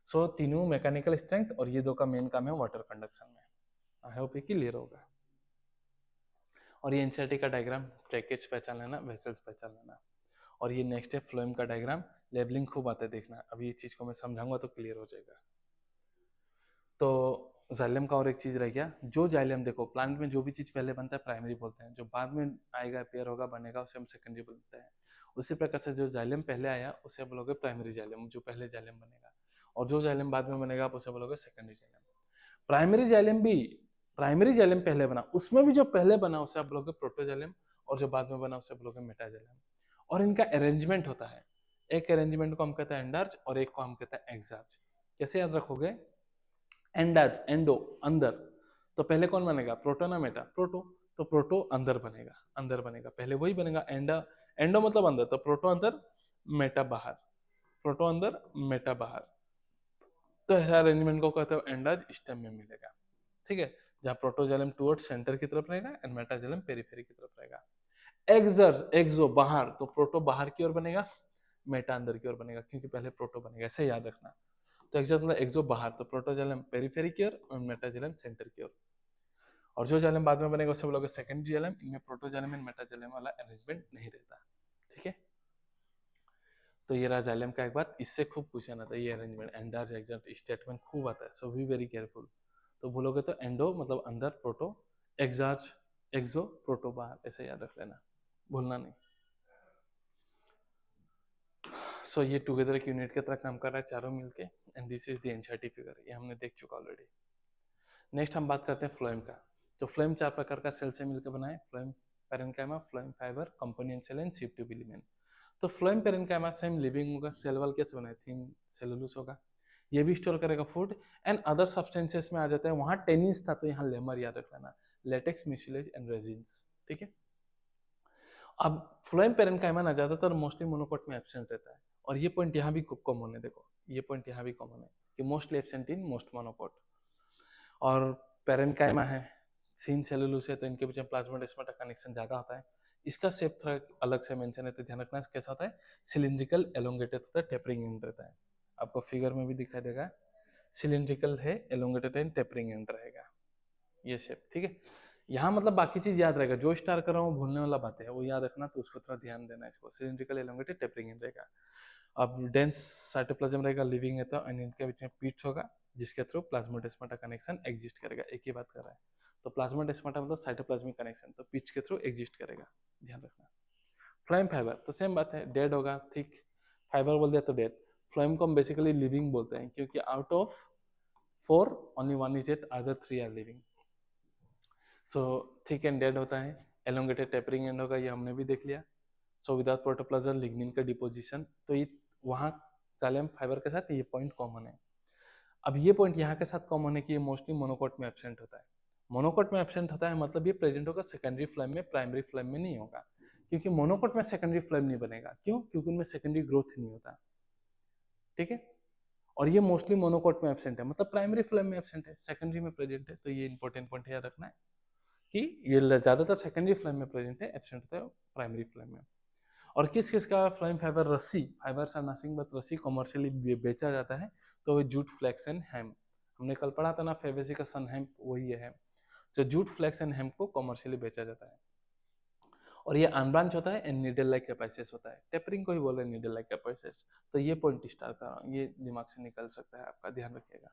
सो तीनों मैकेनिकल स्ट्रेंथ और ये दो का मेन काम है वाटर कंडक्शन में, आई होप ये क्लियर होगा। और ये एनसीईआरटी का डायग्राम, ट्रैकेज पहचान लेना, वेसल्स पहचान लेना। और ये नेक्स्ट है फ्लोएम का डायग्राम, लेबलिंग खूब आता है, देखना अभी ये चीज को मैं समझाऊंगा तो क्लियर हो जाएगा। तो जाइलम का और एक चीज रह गया, जो जाइलम देखो प्लांट में जो भी चीज पहले बनता है प्राइमरी बोलते हैं, जो बाद में आएगा पेयर होगा बनेगा उसे हम सेकेंडरी बोलते हैं। उसी प्रकार से जो जाइलम पहले आया उसे बोलोगे प्राइमरी जाइलम, जो पहले जाइलम बनेगा, और जो जाइलम बाद में बनेगा आप उसे बोलोगे सेकेंडरी जाइलम। प्राइमरी जाइलम भी, प्राइमरी जाइलम पहले बना उसमें भी जो पहले बना उसे आप बोलोगे प्रोटोजाइलम, और जो बाद में बना उसे बोलोगे मेटाजाइलम। और इनका अरेंजमेंट होता है, एक अरेंजमेंट को हम कहते हैं एंडार्च और एक को हम कहते हैं एक्सार्च। कैसे याद रखोगे? एंडार्च, एंडो अंदर, तो पहले कौन बनेगा? प्रोटो ना मेटा? प्रोटो, तो प्रोटो अंदर बनेगा, अंदर बनेगा पहले वही बनेगा एंडा, एंडो मतलब अंदर, तो प्रोटो अंदर मेटा बाहर, प्रोटो अंदर मेटा बाहर। तो ऐसा अरेंजमेंट को कहते हो एंडार्च, स्टेम में मिलेगा। ठीक है, जहाँ प्रोटोजाइलम टुवर्ड्स सेंटर की तरफ रहेगा एंड मेटाजाइलम पेरिफेरी की तरफ रहेगा। एक्सर, एक्सो बाहर, तो प्रोटो बाहर की ओर बनेगा, मेटा अंदर की ओर बनेगा, क्योंकि पहले प्रोटो बनेगा, ऐसे याद रखना। तो एक्सो मतलब एक्सो बाहर, तो प्रोटोजाइलम पेरिफेरी की ओर और मेटाजाइलम सेंटर की ओर। और जो जाइलम बाद में बनेगा उसे बोलोगे सेकेंडरी जाइलम, इनमें प्रोटोजाइलम एंड मेटाजाइलम वाला अरेंजमेंट नहीं रहता। ठीक है, तो ये रहा जाइलम का एक बात, इससे खूब पूछा ना था ये अरेंजमेंट, एंडार्च एक्सार्च स्टेटमेंट खूब आता है, सो बी वेरी केयरफुल। तो भूलोगे तो एंडो मतलब अंदर प्रोटो, एक्सार्च एक्सो, प्रोटो बाहर, ऐसे याद रख लेना, भूलना नहीं। सो ये टुगेदर एक यूनिट की तरह काम कर रहा है चारों मिलके, and this is the NCERT figure, ये हमने देख चुका ऑलरेडी। नेक्स्ट हम बात करते हैं फ्लोएम का। तो फ्लोएम चार प्रकार का सेल से मिलकर बना है, phloem parenchyma, phloem fibre, component cell and shift tube element. तो फ्लोएम पैरेन्काइमा सेम लिविंग होगा, सेल वॉल कैसे बना है? थिन सेलुलोस होगा, ये भी स्टोर करेगा फूड एंड अदर सब्सटेंसेस में आ जाता है, वहां टेनिस था तो यहाँ लेमर याद रख लेना, लेटेक्स, म्यूसिलेज एंड रेजिन्स। ठीक है, अब फ्लोएम पैरेन्काइमा ना ज्यादातर मोस्टली मोनोकोट में एब्सेंट रहता है, और ये पॉइंट यहाँ भी कॉमन है, देखो ये पॉइंट यहाँ भी कॉमन है कि mostly absent in most monocot. और पैरेन्काइमा है, सीन सेलुलोस है, तो इनके बीच में प्लाज्मोडेस्माटा कनेक्शन ज्यादा होता है। इसका शेप थोड़ा अलग से मेंशन है तो ध्यान रखना कैसा होता है, सिलिंड्रिकल एलोंगेटेड होता है, टेपरिंग एंड रहता है, आपको फिगर में भी दिखाई देगा, सिलिंड्रिकल है, एलोंगेटेड एंड टेपरिंग एंड रहेगा ये शेप। ठीक है, यहाँ मतलब बाकी चीज याद रहेगा, जो स्टार कर रहा हूँ भूलने वाला बात है वो याद रखना, तो उसको थोड़ा ध्यान देना, इसको सिलिंड्रिकल एलोंगेटेड टेपरिंग एंड रहेगा। अब डेंस साइटोप्लाज्म रहेगा, लिविंग है तो, एंड इनके बीच में पीट्स होगा जिसके थ्रू प्लाज्मोडेस्माटा कनेक्शन एग्जिस्ट करेगा, एक ही बात कर रहा है। तो प्लाज्मोडेस्माटा मतलब साइटोप्लाज्मिक कनेक्शन, तो पिच के थ्रू एग्जिस्ट करेगा, ध्यान रखना। फ्लोएम फाइबर तो सेम बात है, डेड होगा, थिक, फाइबर बोल दिया तो डेड। फ्लोएम को हम बेसिकली लिविंग बोलते हैं, क्योंकि out of 4 only 1 is dead, other 3 are living. So thick and dead होता है, एलोंगेटेड टेपरिंग एंड होगा, ये हमने भी देख लिया। सो विदाउट प्रोटोप्लाज्म लिग्निन का डिपोजिशन, तो ये वहाँ जाइलम फाइबर के साथ ये पॉइंट कॉमन है। अब ये पॉइंट यहाँ के साथ कॉमन है कि ये मोस्टली मोनोकोट में एब्सेंट होता है। मोनोकोट में एब्सेंट होता है मतलब ये प्रेजेंट होगा सेकेंडरी फ्लेम में, प्राइमरी फ्लेम में नहीं होगा, क्योंकि मोनोकोट में सेकेंडरी फ्लेम नहीं बनेगा। क्यों? क्योंकि उनमें सेकेंडरी ग्रोथ नहीं होता। ठीक है, और ये मोस्टली मोनोकोट में एब्सेंट है, मतलब प्राइमरी फ्लेम में एब्सेंट है, सेकेंडरी में प्रेजेंट है, तो ये इंपॉर्टेंट पॉइंट याद रखना है कि ये ज्यादातर सेकेंडरी फ्लेम में प्रेजेंट है, एब्सेंट होता है प्राइमरी फ्लेम में। और किस किस का फ्लोएम फाइबर, रस्सी, फाइबर्स आर नथिंग बट रस्सी, कमर्शियली बेचा जाता है, तो वो जूट, फ्लेक्स एंड हेम्प, हमने कल पढ़ा था ना फेबेसी का सन हेम्प, वही है। जो जूट, फ्लेक्स एंड हेम्प को कमर्शियली बेचा जाता है, और ये अनब्रांच होता है एंड नीडल लाइक कैपेसिस होता है, टेपरिंग को ही बोल रहे हैं नीडल लाइक कैपेसिस। तो ये पॉइंट स्टार का ये दिमाग से निकल सकता है आपका, ध्यान रखिएगा,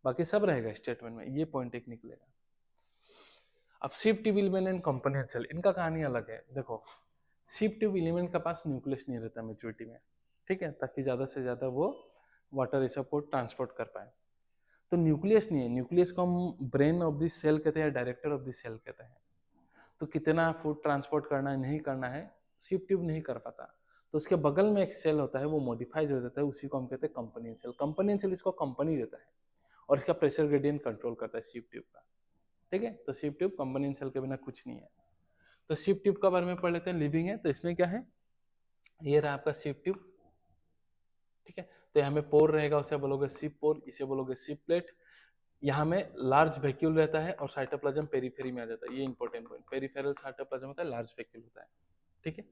बाकी सब रहेगा स्टेटमेंट में, ये पॉइंट एक निकलेगा। अब shift tube element and component cell, इनका कहानी अलग है। देखो शिफ्ट ट्यूब एलिमेंट के पास न्यूक्लियस नहीं रहता मेच्योरिटी में, ठीक है, ताकि ज्यादा से ज्यादा वो वाटर सब को ट्रांसपोर्ट कर पाए। तो न्यूक्लियस नहीं है, न्यूक्लियस को हम ब्रेन ऑफ द सेल कहते हैं, डायरेक्टर ऑफ द सेल कहते हैं। तो कितना फूड ट्रांसपोर्ट करना है नहीं करना है शिफ्ट ट्यूब नहीं कर पाता, तो उसके बगल में एक सेल होता है, वो मॉडिफाइड हो जाता है, उसी को हम कहते हैं कंपनी सेल। कंपनी सेल इसको कंपनी देता है और इसका प्रेशर ग्रेडियंट कंट्रोल करता है शिफ्ट ट्यूब का। ठीक है, तो शिफ्ट ट्यूब कंपनी सेल के बिना कुछ नहीं है। तो शिफ्ट ट्यूब का बारे में पढ़ लेते हैं, लिविंग है तो इसमें क्या है, ये रहा आपका शिफ्ट ट्यूब। ठीक है, तो यहाँ में पोर रहेगा, उसे बोलोगे सिप पोर, इसे बोलोगे सिप प्लेट। यहाँ में लार्ज वैक्यूल रहता है और साइटोप्लाज्म पेरीफेरी में आ जाता है, ये इंपॉर्टेंट पॉइंट, पेरीफेरल साइटोप्लाज्म होता है, लार्ज वैक्यूल होता है। ठीक है,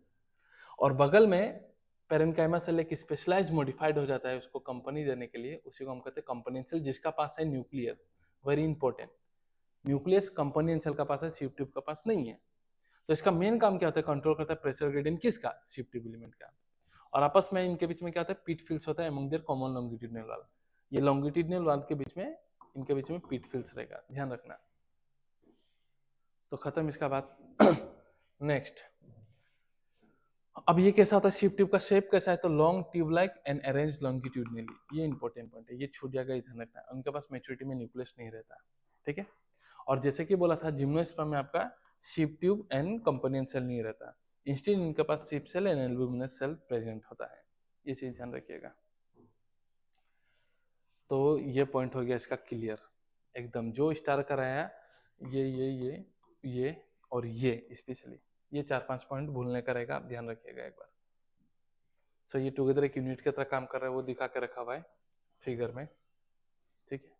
और बगल में पेरेन्काइमा सेल एक स्पेशलाइज मॉडिफाइड हो जाता है उसको कंपनी देने के लिए, उसी को हम कहते हैं कंपनी सेल, जिसका पास है nucleus, very important, nucleus company cell का पास है, शिफ्ट ट्यूब का पास नहीं है। तो इसका मेन काम क्या होता है, कंट्रोल करता है प्रेशर ग्रेडियंट किसका, शिफ्ट ट्यूब एलिमेंट का। और आपस में इनके बीच में क्या होता है, पीट फिल्स होता है अमंग देयर कॉमन लॉन्गिट्यूडिनल वाल। ये लॉन्गिट्यूडिनल वाल के बीच में, इनके बीच में पीट फिल्स रहेगा, ध्यान रखना। तो खत्म इसका बात। नेक्स्ट, अब ये कैसा होता है, शिप ट्यूब का शेप कैसा है, तो long tube like and arrange longitudinally. ये इंपॉर्टेंट पॉइंट है, ये छूट जाएगा, ध्यान रखना। उनके पास मैच्योरिटी में न्यूक्लियस नहीं रहता, ठीक है। और जैसे कि बोला था जिम्नोस्पर्म में आपका sieve tube and component cell नहीं रहता, इंस्टेड इनके पास sieve cell and albuminous cell present होता है। ये चीज ध्यान रखिएगा। तो ये पॉइंट हो गया इसका क्लियर एकदम। जो स्टार कराया ये और ये स्पेशली, ये 4-5 पॉइंट भूलने का रहेगा, आप ध्यान रखिएगा एक बार। सो ये टुगेदर एक यूनिट की तरह काम कर रहा है, वो दिखा के रखा हुआ है फिगर में, ठीक है।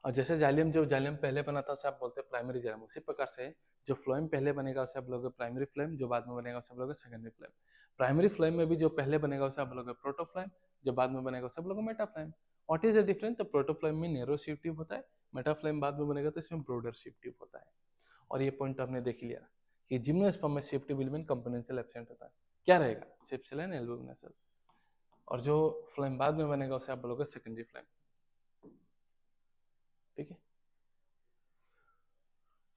और जैसे जाइलम, जो जाइलम पहले बना था उसे आप बोलते हैं प्राइमरी जाइलम, उसी प्रकार से जो फ्लोएम पहले बनेगा उसे आप बोलोगे प्राइमरी फ्लोएम, जो बाद में बनेगा उसे आप बोलोगे सेकेंडरी फ्लोएम। प्राइमरी फ्लोएम में भी जो पहले बनेगा उसे आप बोलोगे प्रोटोफ्लोएम, जो बाद में बनेगा उसे आप बोलोगे metaphloem. What is the difference, तो प्रोटोफ्लोएम में नैरो शिप ट्यूब होता है, मेटाफ्लोएम बाद में बनेगा तो इसमें ब्रॉडर शिप ट्यूब होता है। और ये पॉइंट आपने देख लिया कि जिम्नोस्पर्म में ship tube element componential absent होता है, क्या रहेगा, ship cell and albuminous cell. और जो फ्लोएम बाद में बनेगा उसे आप बोलोगे सेकेंडरी फ्लोएम, ठीक है।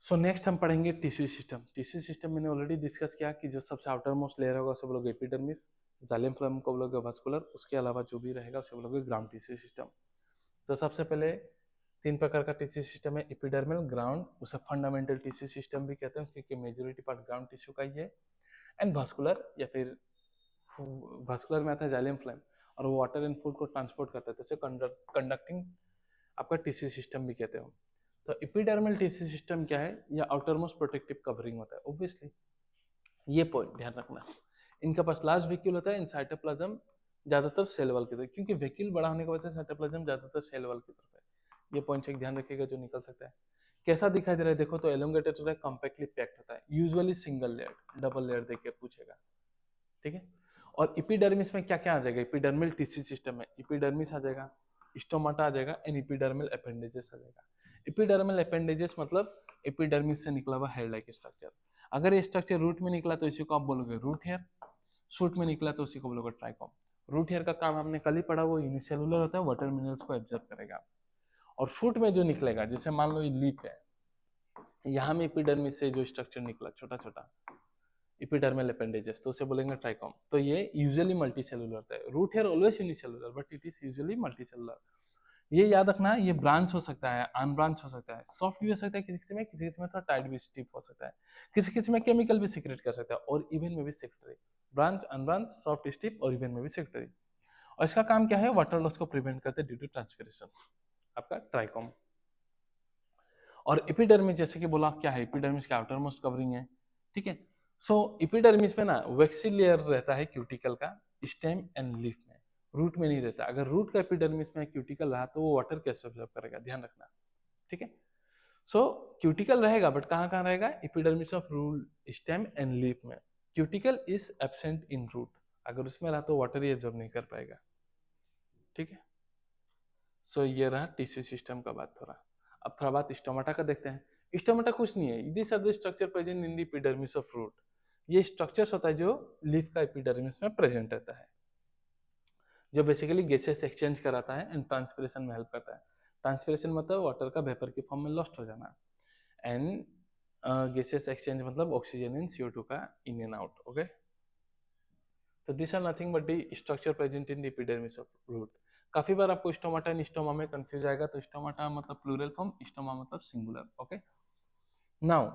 सो नेक्स्ट हम पढ़ेंगे टिश्यू सिस्टम। टिश्यू सिस्टम मैंने ऑलरेडी डिस्कस किया कि जो सबसे आउटर मोस्ट लेयर होगा उसे बोलोगे एपिडर्मिस, जाइलम फ्लोएम को बोलोगे वास्कुलर, उसके अलावा जो भी रहेगा उसे बोलोगे ग्राउंड टिश्यू सिस्टम। तो सबसे पहले 3 प्रकार का टिश्यू सिस्टम है, एपिडर्मल, ग्राउंड, उसे फंडामेंटल टिश्यू सिस्टम भी कहते हैं क्योंकि मेजोरिटी पार्ट ग्राउंड टिश्यू का ही है, एंड वास्कुलर, या फिर वास्कुलर में आता है जाइलम फ्लोएम, और वो वाटर एंड फूड को ट्रांसपोर्ट करता है, तो उसे कंडक्टिंग आपका टिश्यू सिस्टम भी कहते हो। तो एपिडर्मल टिश्यू सिस्टम क्या है, या आउटर मोस्ट प्रोटेक्टिव कवरिंग होता है ऑब्वियसली। ये पॉइंट ध्यान रखना, इनका पास लार्ज वैक्यूल होता है इन साइटोप्लाज्म, ज्यादातर सेल वॉल की तरफ, क्योंकि वैक्यूल बड़ा होने की वजह से साइटोप्लाज्म ज्यादातर सेल वॉल की तरफ है। ये पॉइंट एक ध्यान रखिएगा जो निकल सकता है। कैसा दिखाई दे रहा है, देखो तो एलोंगेटेड होता है, कॉम्पैक्टली पैक्ड होता है, usually single layer, double layer देख के पूछेगा, ठीक है। और एपिडर्मिस में क्या क्या आ जाएगा, एपिडर्मल टिश्यू सिस्टम में एपिडर्मिस आ जाएगा, स्टोमाटा आ जाएगा, एंड एपिडर्मल अपेंडेजेस आ जाएगा। एपिडर्मल अपेंडेजेस मतलब एपिडर्मिस से निकला हुआ हेयर लाइक स्ट्रक्चर। अगर ये स्ट्रक्चर रूट में निकला तो इसी को आप बोलोगे रूट हेयर, शूट में निकला तो उसी को बोलोगे ट्राइकॉम। रूट हेयर का काम हमने कल ही पढ़ा, वो यूनिसेलुलर होता है, वाटर मिनरल्स को एब्जॉर्ब करेगा। और शूट में जो निकलेगा, जैसे मान लो ये लीफ है, यहाँ में एपिडर्मिस से जो स्ट्रक्चर निकला छोटा छोटा एपिडर्मल अपेंडेजेस, तो उसे बोलेंगे ट्राइकॉम। तो ये यूजुअली मल्टी सेलुलर होता है। Root hair always unicellular but it is usually multicellular. ये याद रखना, ये ब्रांच हो सकता है, अनब्रांच हो सकता है, सॉफ्ट भी हो सकता है किसी किसी में, किसी किसी में थोड़ा टाइट भी स्टिफ हो सकता है, किसी किसी में केमिकल भी सीक्रेट कर सकता है, और इवन में भी secretary. Branch, unbranch, soft, stiff और इवन में भी सेक्रेटरी। और इसका काम क्या है, वाटर लॉस को प्रिवेंट करते हैं ड्यू टू ट्रांसपिरेशन, आपका ट्राइकॉम। और एपिडर्मिस जैसे कि बोला क्या है, एपिडर्मिस का आउटर मोस्ट कवरिंग है, ठीक है। सो एपिडर्मिस में ना वैक्सी लेयर रहता है क्यूटिकल का, स्टेम एंड लीफ में, रूट में नहीं रहता। अगर रूट का एपिडर्मिस में क्यूटिकल रहा तो वो वाटर कैसे ऑब्जर्व करेगा, ध्यान रखना, ठीक है। सो क्यूटिकल रहेगा बट कहाँ कहाँ रहेगा, epidermis of root, stem and leaf में। Cuticle is absent in root, अगर उसमें रहा तो वाटर ही एब्जॉर्ब नहीं कर पाएगा, ठीक है। सो ये रहा टिश्यू सिस्टम का बात थोड़ा। अब थोड़ा बात स्टोमाटा का देखते हैं। स्टोमाटा कुछ नहीं है, this are the structure present in the epidermis of root. ये स्ट्रक्चर्स होता है जो लीफ का एपिडर्मिस में प्रेजेंट रहता है, जो बेसिकली गैसेस एक्सचेंज कराता है एंड ट्रांसपिरेशन में हेल्प करता है। ट्रांसपिरेशन मतलब वाटर का वेपर की फॉर्म में लॉस्ट हो जाना, एंड गैसेस एक्सचेंज मतलब ऑक्सीजन एंड CO2 का इन एंड आउट, ओके। तो this are nothing but the structure present in the epidermis of root. काफी बार आपको स्टोमाटा एंड स्टोमा में कंफ्यूज आएगा, तो स्टोमाटा मतलब प्लूरल फॉर्म, स्टोमा मतलब सिंगुलर, ओके। नाउ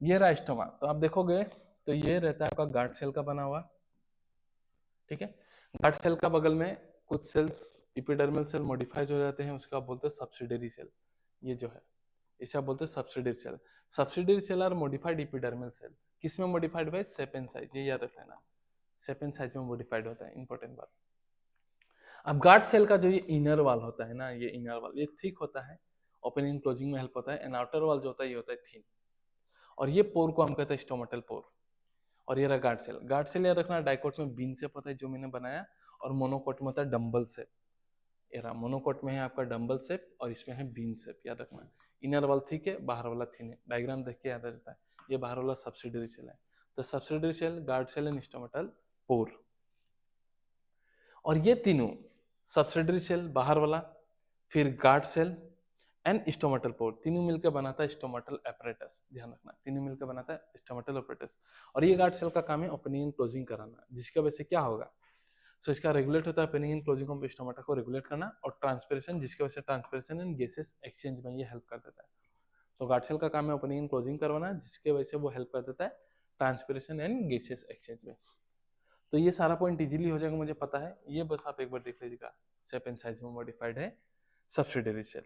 ये रहा स्टोमा, तो आप देखोगे तो ये रहता है आपका गार्ड सेल का बना हुआ, ठीक है। गार्ड सेल का बगल में कुछ सेल्स एपिडर्मल सेल मॉडिफाइड हो जाते हैं, उसका आप बोलते हैं सब्सिडरी सेल। ये जो है इसे आप बोलते हैं सब्सिडरी सेल। सब्सिडरी सेल और मॉडिफाइड एपिडर्मल सेल किस में मॉडिफाइड हुआ है, सेपेन साइज, ये याद रख लेना, सेपेन साइज में मॉडिफाइड होता है, इंपॉर्टेंट बात। अब गार्ड सेल का जो ये इनर वाल होता है ना, ये इनर वाल ये थिक होता है, ओपनिंग क्लोजिंग में हेल्प होता है, एंड आउटर वाल जो होता है ये होता है थिन, और ये पोर को हम कहते हैं स्टोमेटल पोर। और ये रहा गार्ड सेल। गार्ड सेल याद रखना, डाइकोट में बीन शेप होता है जो मैंने बनाया, और मोनोकोट में होता है डम्बल शेप। ये रहा मोनोकोट में है आपका डम्बल शेप, और इसमें है बीन शेप, याद रखना। इनर वाल थिक है, बाहर वाला थिन है, डायग्राम देख के याद रहता है। ये बाहर वाला सब्सिडरी सेल है। The subsidiary cell, guard cell and stomatal pore. और ये तीनों सब्सिडरी सेल बाहर वाला, फिर guard cell and stomatal pore, तीनों मिलकर बनाता है स्टोमेटल एपरेटस। ध्यान रखना, तीनों मिलकर बनाता है स्टोमेटल एपरेटस। और ये गार्ड सेल का काम है ओपनिंग एंड क्लोजिंग कराना, जिसकी वजह से क्या होगा, सो इसका रेगुलेट होता है opening and closing of stomata को रेगुलेट करना, और ट्रांसपिरेशन, जिसकी वजह से ट्रांसपिरेशन एंड गैसेस एक्सचेंज में ये हेल्प कर देता है। तो गार्ड सेल का काम है ओपनिंग एंड क्लोजिंग करवाना, जिसके वजह से वो हेल्प कर देता है ट्रांसपिरेशन एंड गैसेस एक्सचेंज में। तो ये सारा पॉइंट इजीली हो जाएगा, मुझे पता है। ये बस आप एक बार देख लीजिएगा, शेप एंड साइज में मॉडिफाइड है सब्सिडरी सेल।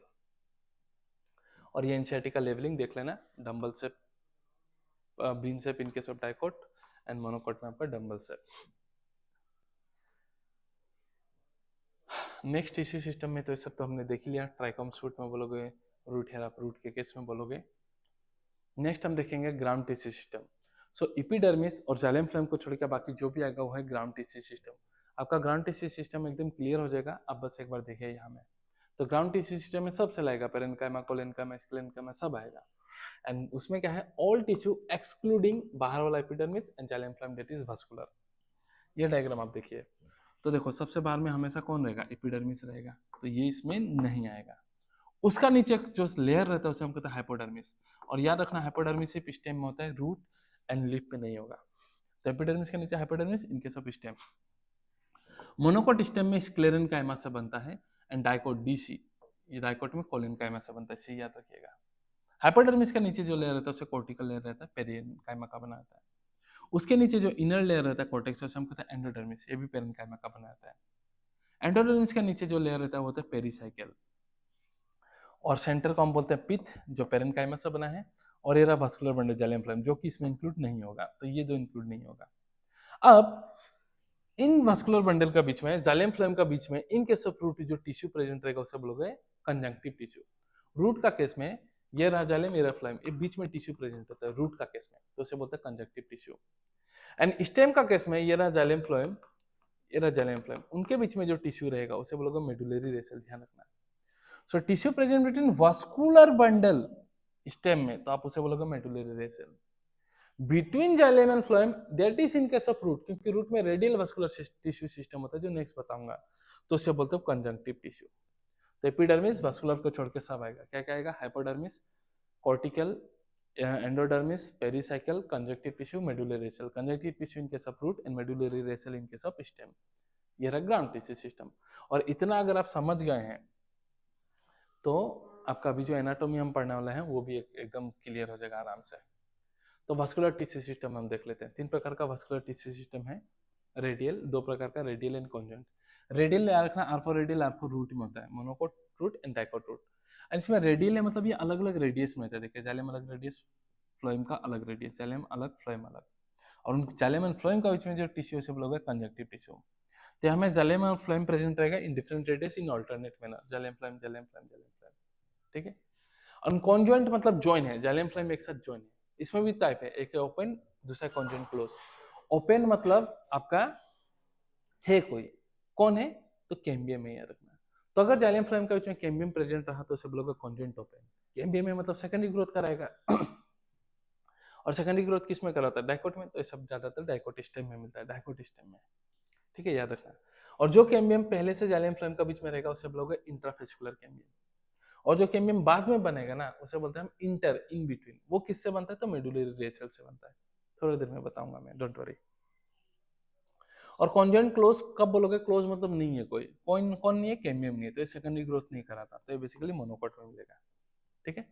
और ये एनसीईआरटी का लेवलिंग देख लेना, dumbbell shape, bean shape in case of dicot, and monocot में आपका dumbbell shape. Next tissue system में तो ये सब तो हमने देख लिया, ट्राइकोम सूट में बोलोगे, रूट हेयर आप रूट के केस में बोलोगे। नेक्स्ट हम देखेंगे ग्राउंड टिश्यू सिस्टम। सो इपिडर्मिस और जाइलम फ्लोएम को छोड़ के बाकी जो भी आएगा वो है ग्राउंड टिश्यू सिस्टम। आपका ग्राउंड टिश्यू सिस्टम एकदम क्लियर हो जाएगा, आप बस एक बार देखिए यहाँ में। तो ग्राउंड टिश्यू सिस्टम में सब सेल आएगा, पेरेन्काइमा, कोलेन्काइमा, स्क्लेन्काइमा, सब आएगा। एंड उसमें क्या है, ऑल टिश्यू एक्सक्लूडिंग बाहर वाला epidermis and xylem phloem, that is vascular. ये डायग्राम आप देखिए, तो देखो सबसे बाहर में हमेशा कौन रहेगा, एपिडर्मिस रहेगा, तो ये इसमें नहीं आएगा। उसका नीचे जो लेयर रहता है उसे हम कहते हैं हाइपोडर्मिस। और याद रखना, हाइपोडर्मिस सिर्फ स्टेम में होता है, रूट एंड लीफ पे नहीं होगा। तो एपिडर्मिस के नीचे हाइपोडर्मिस, इनके सब स्टेम। मोनोकोट स्टेम में स्क्लेरेन्काइमा से बनता है, एंड डाइकोट डीसी, ये डाइकोट में कोलेन्काइमा से बनता है, इसे याद रखिएगा। हाइपोडर्मिस के नीचे जो लेयर रहता है उसे कोर्टिकल लेयर रहता है, पेरियनकाइमा का बना रहता है। उसके नीचे जो इनर लेयर रहता है कोर्टेक्स, उसे हम कहते हैं एंडोडर्मिस, ये भी पेरेन्काइमा का बना रहता है। एंडोडर्मिस के नीचे जो लेयर रहता है वो होता है पेरिसाइकिल। और सेंटर को हम बोलते हैं पिथ, जो पेरेन्काइमा से बना है। और ये रहा वास्कुलर बंडल जाइलम फ्लोएम, जो कि इसमें इंक्लूड नहीं होगा, तो ये दो इंक्लूड नहीं होगा। अब इन वास्कुलर बंडल का बीच में, जाइलम फ्लोएम का बीच में, इन केस ऑफ रूट जो टिश्यू प्रेजेंट रहेगा उसे बोलोगे कंजंक्टिव टिश्यू। रूट का केस में ये रहा जाइलम, ये रहा फ्लोएम, ये बीच में टिश्यू प्रेजेंट होता है रूट का केस में, तो उसे बोलते हैं कंजंक्टिव टिश्यू। एंड स्टेम का केस में ये रहा जाइलम फ्लोएम, ये रहा जाइलम फ्लोएम, उनके बीच में जो टिश्यू रहेगा उसे बोलोगे मेडुलरी रेसल। ध्यान रखना, so tissue present between vascular bundle stem में, तो आप उसे बोलोगे medullary rays. Between xylem and phloem, that is in case of root, क्योंकि रूट में रेडियल वास्कुलर टिश्यू सिस्टम होता है, जो नेक्स्ट बताऊंगा, तो उसे बोलते हो कंजंक्टिव टिश्यू। तो एपिडर्मिस वास्कुलर को छोड़ के सब आएगा, क्या क्या आएगा, hypodermis, cortical, endodermis, pericycle, conjunctive tissue, medullary rays. Conjunctive tissue in case of root and medullary rays in case of stem. ये रहा ग्राउंड टिश्यू सिस्टम। और इतना अगर आप समझ गए हैं तो आपका अभी जो एनाटॉमी हम पढ़ने वाला है वो भी एकदम क्लियर हो जाएगा आराम से। तो वास्कुलर टिश्यू सिस्टम हम देख लेते हैं। 3 प्रकार का वास्कुलर टिश्यू सिस्टम है। रेडियल, 2 प्रकार का, रेडियल एंड कॉन्जेंट। रेडियल याद रखना, आर्फो रेडियल, आर्फो रूट में होता है, monocot root and dicot root. And इसमें रेडियल है मतलब ये अलग अलग रेडियस में होता है। देखिए जाइलम अलग रेडियस, फ्लोएम का अलग रेडियस, जाइलम अलग, फ्लोएम अलग। और उन जाइलम एंड फ्लोएम का बीच में जो टिश्यू है लोग कंजंक्टिव टिश्यू। तो हमें जाइलम और फ्लोएम प्रेजेंट रहेगा in different radius in alternate manner, xylem phloem, xylem phloem, xylem phloem, ठीक है। अनकॉन्जुएंट मतलब जॉइन है, जाइलम फ्लोएम एक साथ जॉइन है। इसमें भी टाइप है, एक है ओपन, दूसरा कॉन्जुएंट क्लोज। ओपन मतलब आपका है कोई, कौन है, तो कैम्बियम है, याद रखना। तो अगर जाइलम फ्लोएम के बीच में कैम्बियम प्रेजेंट रहा तो सब लोग कॉन्जुएंट ओपन। कैम्बियम है मतलब सेकेंडरी ग्रोथ कराएगा। और सेकेंडरी ग्रोथ किस में कराता है, डाइकोट में, तो ये सब ज्यादातर डाइकोट स्टेम में मिलता है, डाइकोट स्टेम में, ठीक है, याद रखना। और जो कैम्बियम पहले से जाइलम फ्लोएम के बीच में रहेगा उसे बोलोगे इंट्राफेस्कुलर कैम्बियम। और जो कैम्बियम बाद में बनेगा ना उसे बोलते हैं हम इंटर, इन बिटवीन। वो किससे बनता है, तो मेडुलरी रेसल से बनता है, थोड़ी देर में बताऊंगा मैं, डोंट वरी। और कॉन्जेंट क्लोज कब बोलोगे, क्लोज मतलब नहीं है कोई, कौन कौन नहीं है, कैम्बियम नहीं है, तो ये सेकेंडरी ग्रोथ नहीं कराता, तो ये बेसिकली मोनोकोट में मिलेगा, ठीक है।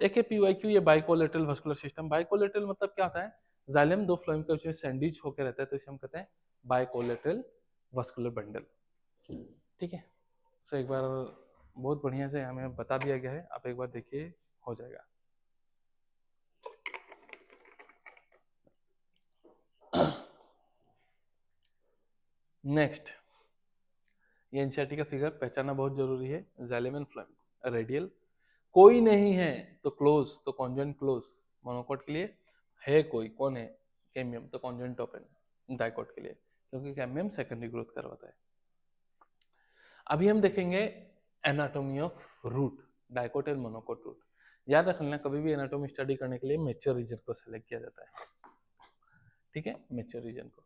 एक है पीवाईक्यू, ये बाइकोलेटरल वास्कुलर सिस्टम। बाइकोलेटरल मतलब क्या होता है, जाइलम दो फ्लोएम के बीच में सैंडविच होकर रहता है, तो इसे हम कहते हैं बाइकोलेटरल वास्कुलर बंडल, ठीक है। सो एक बार बहुत बढ़िया से हमें बता दिया गया है, आप एक बार देखिए, हो जाएगा। नेक्स्ट, ये एनसीईआरटी का फिगर पहचानना बहुत जरूरी है। जाइलम एंड फ्लोएम रेडियल, कोई नहीं है तो क्लोज, तो कॉन्जेंट क्लोज मोनोकोट के लिए, है कोई, कौन है, कैम्बियम, तो कॉन्जेंट ओपन डाइकोट के लिए, क्योंकि कैम्बियम सेकेंडरी ग्रोथ करवाता है। अभी हम देखेंगे anatomy of root, dicot and monocot root. याद रखना, कभी भी एनाटॉमी स्टडी करने के लिए मेच्योर रीजन को सेलेक्ट किया जाता है। ठीक है, मेच्योर रीजन को।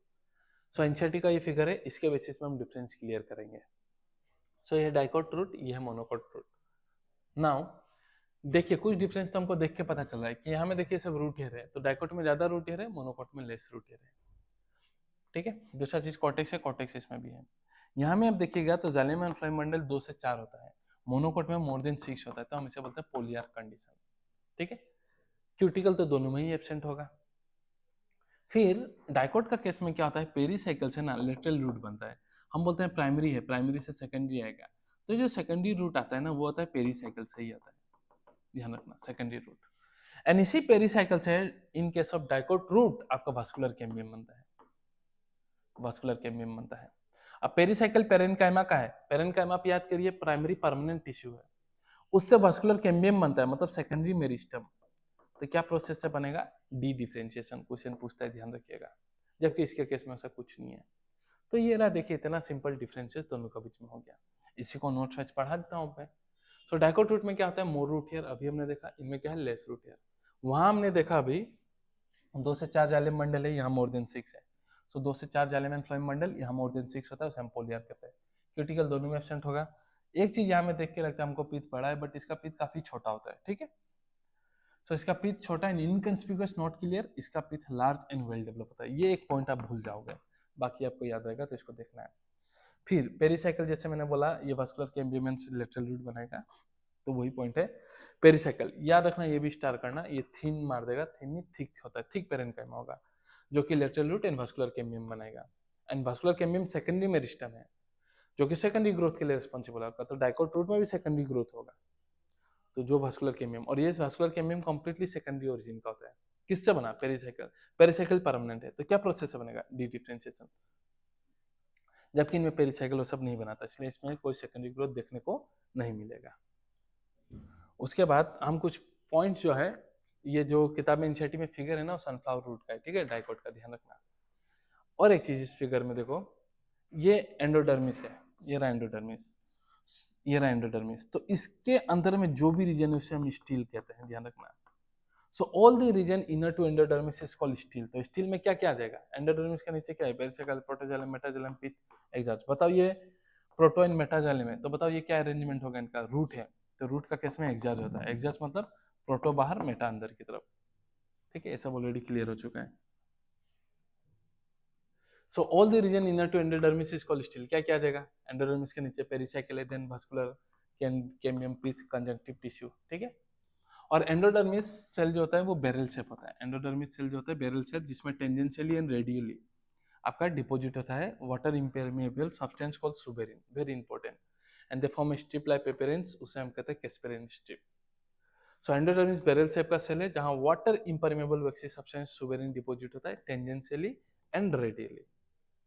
सो एनसीईआरटी का ये फिगर है, इसके बेसिस में हम डिफरेंस क्लियर करेंगे। सो ये डाइकोट रूट, ये है मोनोकोट रूट। नाउ देखिए कुछ डिफरेंस तो हमको देख के पता चल रहा है कि यहाँ में देखिए सब रूट हेयर है, तो डाइकोट में ज्यादा रूट हेयर है, मोनोकोट में लेस रूट हेयर है। ठीक है, दूसरा चीज कॉर्टेक्स है, कॉर्टेक्स इसमें भी है। यहाँ में आप देखिएगा तो जाइलम एंड फ्लोएम बंडल 2 से 4 होता है, मोनोकोट में मोर देन 6 होता है, तो हम इसे बोलते हैं पोलियार कंडीशन। ठीक है, क्यूटिकल तो दोनों में ही एब्सेंट होगा। फिर डाइकोट का केस में क्या होता है, पेरीसाइकिल से ना लेटरल रूट बनता है, हम बोलते हैं प्राइमरी है, प्राइमरी से सेकेंडरी आएगा, तो जो सेकेंडरी रूट आता है ना वो होता है पेरीसाइकिल से ही आता है, ध्यान रखना, सेकेंडरी रूट। एंड इसी पेरीसाइकिल से in case of dicot root आपका वास्कुलर कैम्बियम बनता है, वास्कुलर कैम्बियम बनता है। अब पेरीसाइकिल पेरेनकाइमा का है, पेरेनकाइमा आप याद करिए प्राइमरी परमानेंट टिश्यू है, उससे वास्कुलर कैम्बियम बनता है, मतलब सेकेंडरी मेरिस्टम। तो क्या प्रोसेस से बनेगा, डी डिफरेंशिएशन, क्वेश्चन पूछता है, ध्यान रखिएगा, जबकि इसके केस में ऐसा कुछ नहीं है। तो ये रहा, देखिए इतना सिंपल डिफरेंसेस दोनों का बीच में हो गया। इसी को नोट्स वेच पढ़ा देता हूँ मैं। सो डाइकोट रूट में क्या होता है, मोर रूट हेयर, अभी हमने देखा, इनमें क्या है, लेस रूट हेयर। वहां हमने देखा अभी 2 से 4 जाइलम बंडल है, यहाँ मोर देन 6 है। सो 2 से 4 जाइलम एंड फ्लोएम बंडल, यहाँ मोर देन 6 होता है, उसे हम पोलियार कहते हैं। क्यूटिकल दोनों में एब्सेंट होगा। एक चीज यहाँ में देख के लगता है हमको पीथ बड़ा है, बट इसका पीथ काफी छोटा होता है। ठीक है, सो इसका पीथ छोटा एंड इनकंस्पिकुअस, नॉट क्लियर, इसका pith large and well develop होता है। ये एक पॉइंट आप भूल जाओगे, बाकी आपको याद रहेगा, तो इसको देखना है। फिर पेरीसाइकिल, जैसे मैंने बोला, ये वास्कुलर कैम्बियम से लेटरल रूट बनाएगा, तो वही पॉइंट है पेरीसाइकिल। याद रखना, ये भी स्टार करना, ये थिन मार देगा, थिन नहीं थिक होता है, थिक पेरेनकाइमा होगा, जो कि lateral root and vascular cambium बनाएगा। And vascular cambium secondary meristem है, जो कि सेकेंडरी ग्रोथ के लिए रिस्पॉन्सिबल होगा, तो डाइकोट रूट में भी सेकेंडरी ग्रोथ होगा। तो जो वास्कुलर कैम्बियम, और ये vascular cambium completely secondary origin का होता है। किससे बना, पेरीसाइकिल, पेरीसाइकिल परमानेंट है, तो क्या प्रोसेस से बनेगा, डी डिफरेंशिएशन, जबकि इनमें पेरीसाइकिल वो सब नहीं बनाता, इसलिए इसमें कोई सेकेंडरी ग्रोथ देखने को नहीं मिलेगा। उसके बाद हम कुछ पॉइंट जो है, ये जो किताब में इनिशिएटिव में फिगर है ना, वो सनफ्लावर रूट का है, ठीक है, डाइकोट का, ध्यान रखना। और एक चीज इस फिगर में देखो, ये एंडोडर्मिस है, ये रहा एंडोडर्मिस, ये रहा एंडोडर्मिस, तो इसके अंदर में जो भी रीजन है उसे हम स्टील कहते हैं, ध्यान रखना। So all the region inner to endodermis is called stele. तो स्टील में क्या क्या आ जाएगा, एंडोडर्मिस के नीचे क्या है, पेरिसाइकिल, प्रोटोजाइलम, मेटाजाइलम, पिथ, एग्जास्ट। बताओ ये प्रोटो एंड मेटाजाइलम है, तो बताओ ये क्या अरेंजमेंट होगा इनका, रूट है, तो रूट का केस में एग्जास्ट होता है, एग्जास्ट मतलब प्रोटो बाहर, मेटा अंदर की तरफ। ठीक है, ये सब ऑलरेडी क्लियर हो चुका है। So all the region inner to endodermis is called stele. क्या क्या आ जाएगा, एंडोडर्मिस के नीचे पेरिसाइकिल है, then vascular cambium, pith, conjunctive tissue. ठीक है, और एंडोडर्मिस सेल जो होता है वो बैरल शेप होता है, एंडोडर्मिस सेल जो होता है बैरल शेप, जिसमें टेंजेंशियली एंड रेडियली आपका डिपॉजिट होता है water impermeable substance called suberin, very important, and they form strip like appearance, उसे हम कहते हैं Casparian strip. So endodermis barrel shape का सेल है, जहां water impermeable waxy substance suberin deposit होता है tangentially and radially,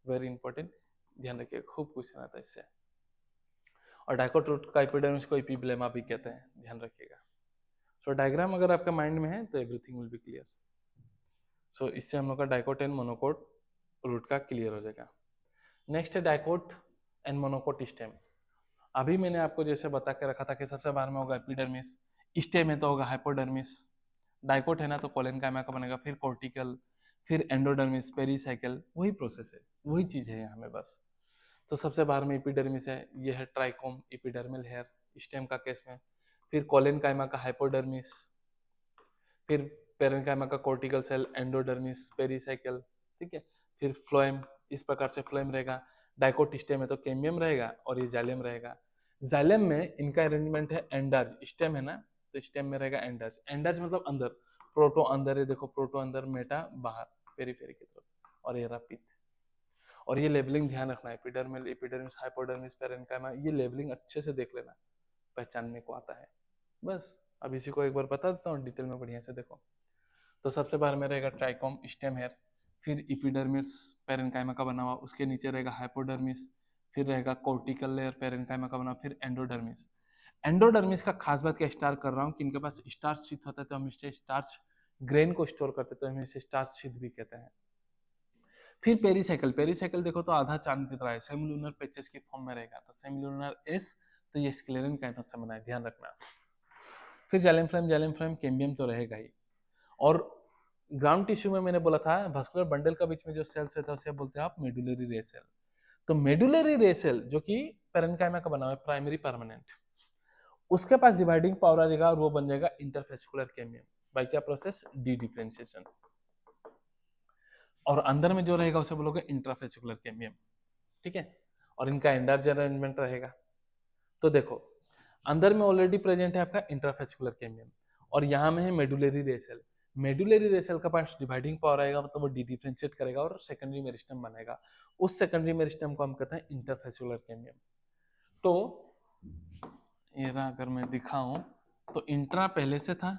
very important, ध्यान रखिए, खूब क्वेश्चन आता है इससे। और डाइकोट रूट का एपिडर्मिस को एपिब्लेमा भी कहते हैं, ध्यान रखिएगा। सो डायग्राम अगर आपका माइंड में है तो एवरीथिंग विल बी क्लियर। सो इससे हम लोग का डाइकोट एंड मोनोकोट रूट का क्लियर हो जाएगा। नेक्स्ट है डाइकोट एंड मोनोकोट स्टेम। अभी मैंने आपको जैसे बता के रखा था कि सबसे बाहर में होगा एपिडर्मिस, स्टेम है तो होगा हाइपोडर्मिस, डाइकोट है ना तो कोलेनकाइमा का बनेगा, फिर कोर्टिकल, फिर एंडोडर्मिस, पेरीसाइकिल, वही प्रोसेस है, वही चीज है यहाँ में बस। तो सबसे बाहर में एपिडर्मिस है, ये है ट्राइकोम, एपिडर्मल हेयर, स्टेम का केस में, फिर कोलेनकाइमा का हाइपोडर्मिस, फिर पेरेन्काइमा का कोर्टिकल सेल, एंडोडर्मिस, पेरीसाइकिल। ठीक है, फिर फ्लोएम, इस प्रकार से फ्लोएम रहेगा। डाइकोट स्टेम है तो कैम्बियम रहेगा, और ये जाइलम रहेगा। जाइलम में इनका अरेंजमेंट है एंडर्ज, स्टेम है ना तो स्टेम में रहेगा एंडर्ज, एंडर्ज मतलब अंदर, प्रोटो अंदर है, देखो प्रोटो अंदर, मेटा बाहर, पेरीफेरी की तरफ, और ये रहा पिथ। और ये लेबलिंग ध्यान रखना है, एपिडर्मल, एपिडर्मिस, हाइपोडर्मिस, पेरेन्काइमा, ये लेबलिंग अच्छे से देख लेना, पहचानने को आता है। बस अब इसी को एक बार बता देता हूँ डिटेल में, बढ़िया से देखो। तो सबसे बाहर में रहेगा ट्राइकोम, स्टेम हेयर, फिर इपिडर्मिस पेरेन्काइमा का बना हुआ, उसके नीचे रहेगा हाइपोडर्मिस, फिर रहेगा कोर्टिकल लेयर पेरेन्काइमा का बना, फिर एंडोडर्मिस। एंडोडर्मिस का खास बात क्या स्टार कर रहा हूँ कि इनके पास स्टार्च शीथ होता है, तो हम इसे स्टार्च ग्रेन को स्टोर करते हैं, तो हम इसे स्टार्च शीथ भी कहते हैं। फिर पेरीसाइकिल, पेरीसाइकिल देखो तो आधा चांद की तरह है, सेमिलुनर पैचेस की फॉर्म में रहेगा, तो सेमिलुनर एस, तो ये स्क्लेरन काइटस से बना है, ध्यान रखना। फिर xylem phloem, xylem phloem cambium तो रहेगा ही, और ग्राउंड टिश्यू में मैंने बोला था vascular बंडल का बीच में जो सेल्स रहता है उसे बोलते हैं आप मेडुलरी रे सेल। तो मेडुलरी रे सेल जो कि पेरेन्काइमा का बना हुआ है, प्राइमरी परमानेंट, उसके पास डिवाइडिंग पावर आ जाएगा और वो बन जाएगा इंटरफेसिकुलर कैम्बियम बाय क्या प्रोसेस, डी डिफरेंशिएशन। और अंदर में जो रहेगा उसे बोलोगे इंट्राफेसिकुलर कैम्बियम, ठीक है। और इनका एंडार्ज अरेंजमेंट रहेगा। तो देखो अंदर में ऑलरेडी प्रेजेंट है आपका इंट्राफेसिकुलर कैम्बियम और यहाँ में है मेडुलरी रे सेल। मेडुलरी रे सेल का पास डिवाइडिंग पावर आएगा, मतलब वो डी डिफरेंशिएट करेगा और सेकेंडरी मेरिस्टम बनेगा। उस सेकेंडरी मेरिस्टम को हम कहते हैं इंटरफेसिकुलर कैम्बियम। तो ये अगर मैं दिखाऊं तो इंट्रा पहले से था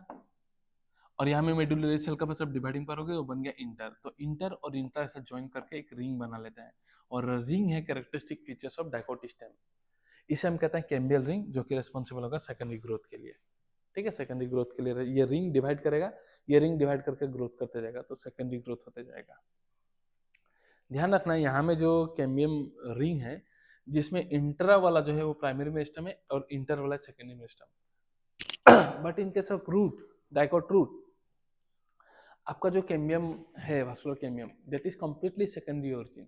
और यहाँ में मेडुलरी सेल का बस अब डिवाइडिंग पावर हो गया, वो बन गया इंटर। तो इंटर और इंट्रा ऐसा ज्वाइन करके एक रिंग बना लेते हैं और रिंग है characteristic features of dicot stem. इसे हम कहते हैं कैम्बियल रिंग, जो कि रेस्पॉन्सिबल होगा सेकेंडरी ग्रोथ के लिए, ठीक है। सेकेंडरी ग्रोथ के लिए ये रिंग डिवाइड करेगा, ये रिंग डिवाइड करके ग्रोथ करते जाएगा, तो सेकेंडरी ग्रोथ होते जाएगा। ध्यान रखना यहाँ में जो कैम्बियम रिंग है जिसमें इंट्रा वाला जो है वो प्राइमरी मेरिस्टम है और इंटर वाला secondary meristem. But in case of root, dicot root, आपका जो कैम्बियम है vascular cambium that is completely secondary origin,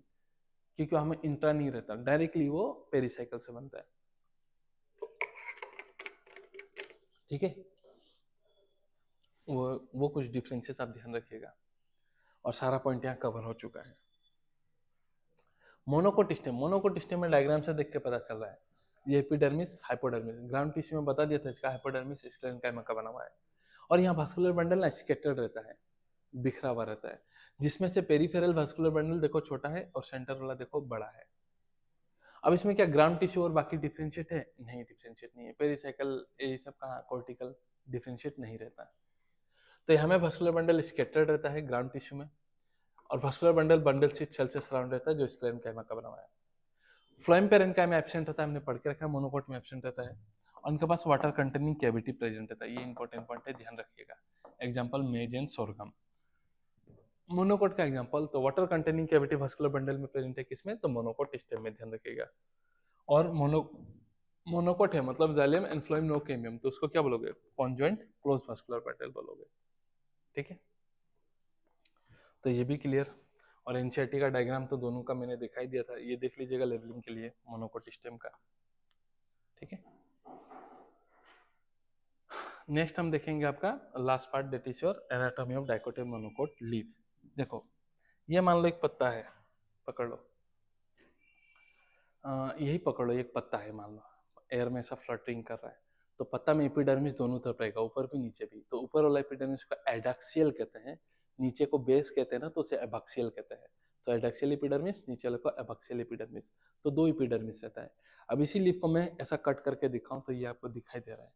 क्योंकि हमें इंट्रा नहीं रहता, डायरेक्टली वो पेरिसाइकिल से बनता है, ठीक है। वो कुछ डिफरेंसेस आप ध्यान रखिएगा और सारा पॉइंट यहाँ कवर हो चुका है। मोनोकोट स्टेम में डायग्राम से देख के पता चल रहा है ये एपिडर्मिस हाइपोडर्मिस, ग्राउंड टिश्यू में बता दिया था इसका हाइपोडर्मिस स्क्लेरेन्काइमा का बना हुआ है। और यहाँ वास्कुलर बंडल ना स्कैटर्ड रहता है, बिखरा हुआ रहता है, जिसमें से पेरिफेरल वास्कुलर बंडल देखो छोटा है और सेंटर वाला देखो बड़ा है। अब इसमें क्या ग्राउंड टिश्यू और बाकी डिफरेंशिएट है? नहीं, डिफरेंशिएट नहीं है। पेरिसाइकल ये सब कहाँ, कॉर्टिकल डिफरेंशिएट नहीं रहता। तो यहाँ में वास्कुलर बंडल स्कैटर्ड रहता है ग्राउंड टिश्यू में, और वास्कुलर बंडल बंडल सेल से सराउंड रहता है जो स्क्लेरेन्काइमा का बना हुआ है। फ्लोएम पेरेन्काइमा एब्सेंट होता है, हमने पढ़ के रखा है, मोनोकोट में एब्सेंट रहता है। और उनके पास वाटर कंटेनिंग कैविटी प्रेजेंट रहता है, ये इंपॉर्टेंट पॉइंट है, ध्यान रखिएगा। एग्जांपल मेज एंड सोरगम, मोनोकोट का एग्जांपल। तो water containing cavity vascular bundle में प्रेजेंट है, किसमें? तो मोनोकोट स्टेम में, ध्यान रखिएगा। और मोनोकोट है मतलब xylem and phloem no cambium, तो उसको क्या बोलोगे? कॉन्जॉइंट क्लोज वास्कुलर बंडल बोलोगे, ठीक है। तो ये भी क्लियर। और एनसीईआरटी का डायग्राम तो दोनों का मैंने दिखाई दिया था, ये देख लीजिएगा लेवलिंग के लिए मोनोकोट स्टेम का, ठीक है। नेक्स्ट हम देखेंगे आपका last part, that is your anatomy of dicotic monocot leaf. देखो ये मान लो एक पत्ता है, पकड़ लो, यही पकड़ लो, एक पत्ता है मान लो, एयर में ऐसा फ्लटरिंग कर रहा है। तो पत्ता में एपिडर्मिस दोनों तरफ रहेगा, ऊपर भी नीचे भी। तो ऊपर वाला एपिडर्मिस को एडैक्सियल कहते हैं, नीचे को बेस कहते हैं ना, तो उसे एबैक्सियल कहते हैं। तो एडैक्सियल एपिडर्मिस, नीचे वाले को एबैक्सियल एपिडर्मिस, तो दो एपिडर्मिस रहता है। अब इसी लीफ को मैं ऐसा कट करके दिखाऊं तो ये आपको दिखाई दे रहा है।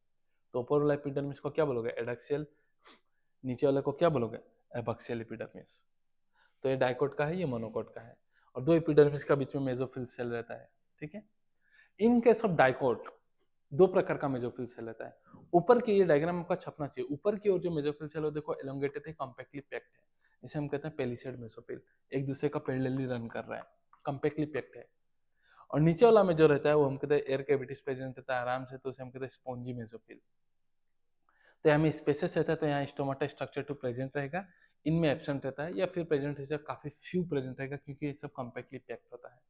तो ऊपर वाला एपिडर्मिस को क्या बोलोगे? एडैक्सियल। नीचे वाले को क्या बोलोगे? Abaxial epidermis. तो ये डाइकोट का है, ये मोनोकोट का है। और दो एपिडर्मिस का बीच में मेसोफिल सेल रहता है, ठीक है। इन केस ऑफ डाइकोट दो प्रकार का मेसोफिल सेल रहता है। ऊपर की, ये डायग्राम आपका छपना चाहिए, ऊपर की ओर जो मेसोफिल सेल है देखो एलोंगेटेड है, कॉम्पैक्टली पैक्ड है, इसे हम कहते हैं पेलिसेड मेसोफिल, एक दूसरे का पैरेलली रन कर रहा है, कॉम्पैक्टली पैक्ड है। और नीचे वाला में जो रहता है वो हम कहते हैं एयर कैविटीज प्रेजेंट रहता है आराम से, तो उसे हम कहते हैं स्पॉन्जी मेसोफिल। तो यहाँ में स्पेसेस रहता है, तो यहाँ स्टोमाटा स्ट्रक्चर टू प्रेजेंट रहेगा, इनमें एब्सेंट रहता है, या फिर प्रेजेंट रहेगा, काफी फ्यू प्रेजेंट रहेगा, क्योंकि ये सब कॉम्पैक्टली पैक्ड होता है।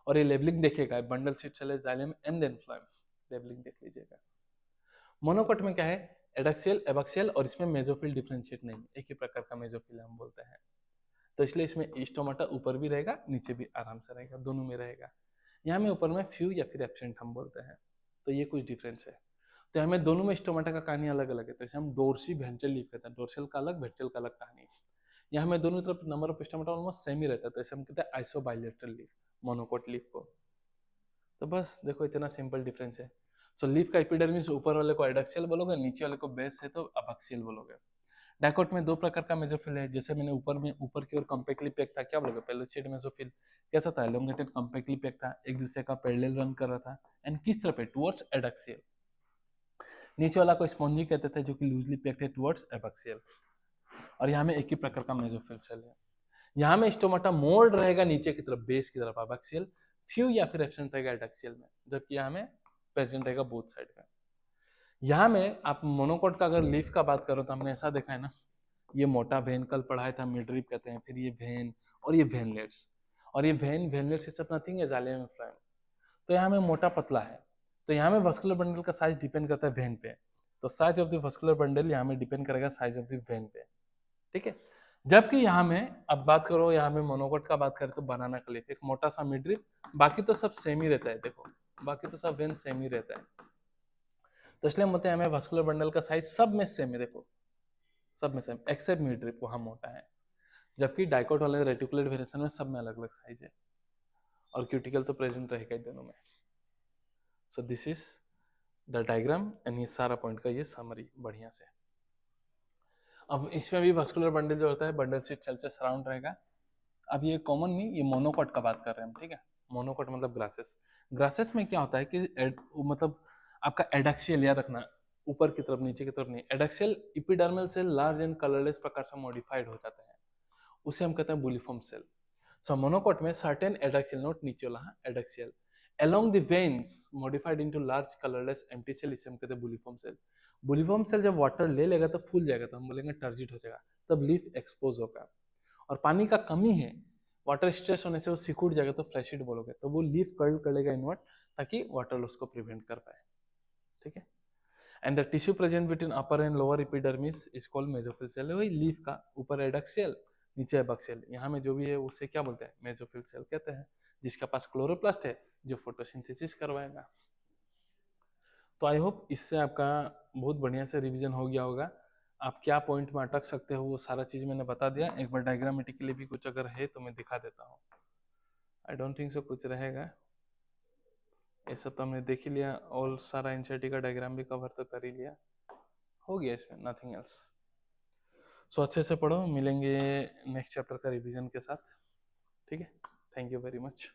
और ये लेबलिंग देखिएगा, बंडल सीट चले xylem and then phloem, labelling देख लीजिएगा। मोनोकोट में क्या है? एडैक्सियल, एबैक्सियल, और इसमें मेसोफिल डिफरेंशिएट नहीं, एक ही प्रकार का मेसोफिल हम बोलते हैं। तो इसलिए इसमें स्टोमाटा ऊपर भी रहेगा, नीचे भी आराम से रहेगा, दोनों में रहेगा। यहाँ में ऊपर में फ्यू या फिर एब्सेंट हम बोलते हैं। तो ये कुछ डिफरेंस है। तो हमें दोनों में स्टोमाटा का कहानी अलग अलग है, तो इसे हम डोर्सी वेंट्रल लीफ कहते हैं, डोर्सल का अलग, वेंट्रल का अलग कहानी। यहाँ में दोनों तरफ number of stomata almost same ही रहता है, तो इसे हम कहते हैं आइसोबाइलेटरल लीफ, मोनोकोट लीफ को। तो बस देखो इतना सिंपल डिफरेंस है। सो लीफ का एपिडर्मिस ऊपर वाले को एडैक्सियल बोलोगे, नीचे वाले को बेस है तो अबैक्सियल बोलोगे। डाइकोट में दो प्रकार का मेसोफिल है, जैसे मैंने ऊपर की ओर कॉम्पैक्टली पैक्ड था, क्या बोलोगे? Palisade mesophyll. कैसा था? एलोंगेटेड कॉम्पैक्टली पैक्ड था, एक दूसरे का पैरेलल रन कर रहा था, एंड किस तरफ है? Towards adaxial. नीचे वाला को स्पॉन्जी कहते थे, जो कि लूजली पैक्ड है, टुवर्ड्स एबैक्सियल। और यहाँ में एक ही प्रकार का मेसोफिल सेल है। यहाँ में स्टोमाटा मोल्ड रहेगा नीचे की तरफ, बेस की तरफ एबैक्सियल, फ्यू या फिर एब्सेंट रहेगा एडैक्सियल में, जबकि यहाँ में प्रेजेंट रहेगा बोथ साइड में। यहाँ में आप मोनोकोट का अगर लीफ का बात करो तो हमने ऐसा देखा है ना, ये मोटा वेन कल पढ़ाया था, मिडरिप कहते हैं, फिर ये वेन और ये वेनलेट्स, और ये वेन वेनलेट्स इज नथिंग है जालिया में फ्लोएम। तो यहाँ में मोटा पतला है, तो यहाँ में वस्कुलर बंडल का साइज डिपेंड करता है वेन पे, तो size of the vascular bundle यहाँ में डिपेंड करेगा साइज ऑफ द वेन पे, ठीक है। जबकि यहाँ में अब बात करो, यहाँ में मोनोकोट का बात करें तो बनाना क्लिफ, एक मोटा सा मिडरिप, बाकी तो सब सेम ही रहता है, देखो बाकी तो सब वेन सेम ही रहता है, तो इसलिए हम बोलते हैं हमें वस्कुलर बंडल का साइज सब में सेम है, देखो सब में सेम एक्सेप्ट मिडरिप वहां मोटा है, जबकि डाइकोट वाले रेटिकुलेट वेरिएशन में सब में अलग अलग साइज है, और क्यूटिकल तो प्रेजेंट रहेगा दोनों में। So this is the diagram and ये सारा पॉइंट का ये समरी बढ़िया से। अब इसमें भी वस्कुलर बंडल जो होता है बंडल से चल से सराउंड रहेगा। अब ये कॉमन नहीं, ये मोनोकोट का बात कर रहे हैं हम, ठीक है। मोनोकोट मतलब ग्रासेस, ग्रासेस में क्या होता है कि मतलब आपका एडक्शियल याद रखना, ऊपर की तरफ नीचे की तरफ नहीं, adaxial epidermal cell large and colourless प्रकार से मॉडिफाइड हो जाते हैं, उसे हम कहते हैं बुलिफॉर्म सेल। सो मोनोकोट में सर्टेन एडक्शियल, नोट नीचे वाला एडक्शियल along the veins modified into large colorless empty cell, इसे हम कहते हैं बुलिफॉर्म सेल। बुलिफॉर्म सेल जब वाटर ले लेगा तो फूल जाएगा, तो हम बोलेंगे टर्जिट हो जाएगा, तब लीफ एक्सपोज होगा। और पानी का कमी है, वाटर स्ट्रेस होने से वो सिकुड़ जाएगा तो फ्लैशिड बोलोगे, तो वो लीफ कर्ल कर लेगा इनवर्ट, ताकि वाटर लॉस को प्रिवेंट कर पाए, ठीक है। And the tissue present between upper and lower epidermis is called mesophyll cell. वही लीफ का ऊपर एडक्सियल नीचे एबक्सियल, यहाँ में जो भी है उसे क्या बोलते हैं, मेसोफिल सेल कहते हैं, जिसके पास क्लोरोप्लास्ट है जो फोटोसिंथेसिस करवाएगा। तो आई होप इससे आपका बहुत बढ़िया से रिवीजन हो गया होगा। आप क्या पॉइंट में अटक सकते हो वो सारा चीज मैंने बता दिया। एक बार डायग्रामेटिकली भी कुछ अगर है तो मैं दिखा देता हूँ। आई डोंट थिंक सो कुछ रहेगा, ये सब तो हमने देख ही लिया, और सारा एनसीईआरटी का डायग्राम भी कवर तो कर ही लिया, हो गया इसमें, नथिंग एल्स। सो अच्छे से पढ़ो, मिलेंगे नेक्स्ट चैप्टर का रिवीजन के साथ, ठीक है। Thank you very much.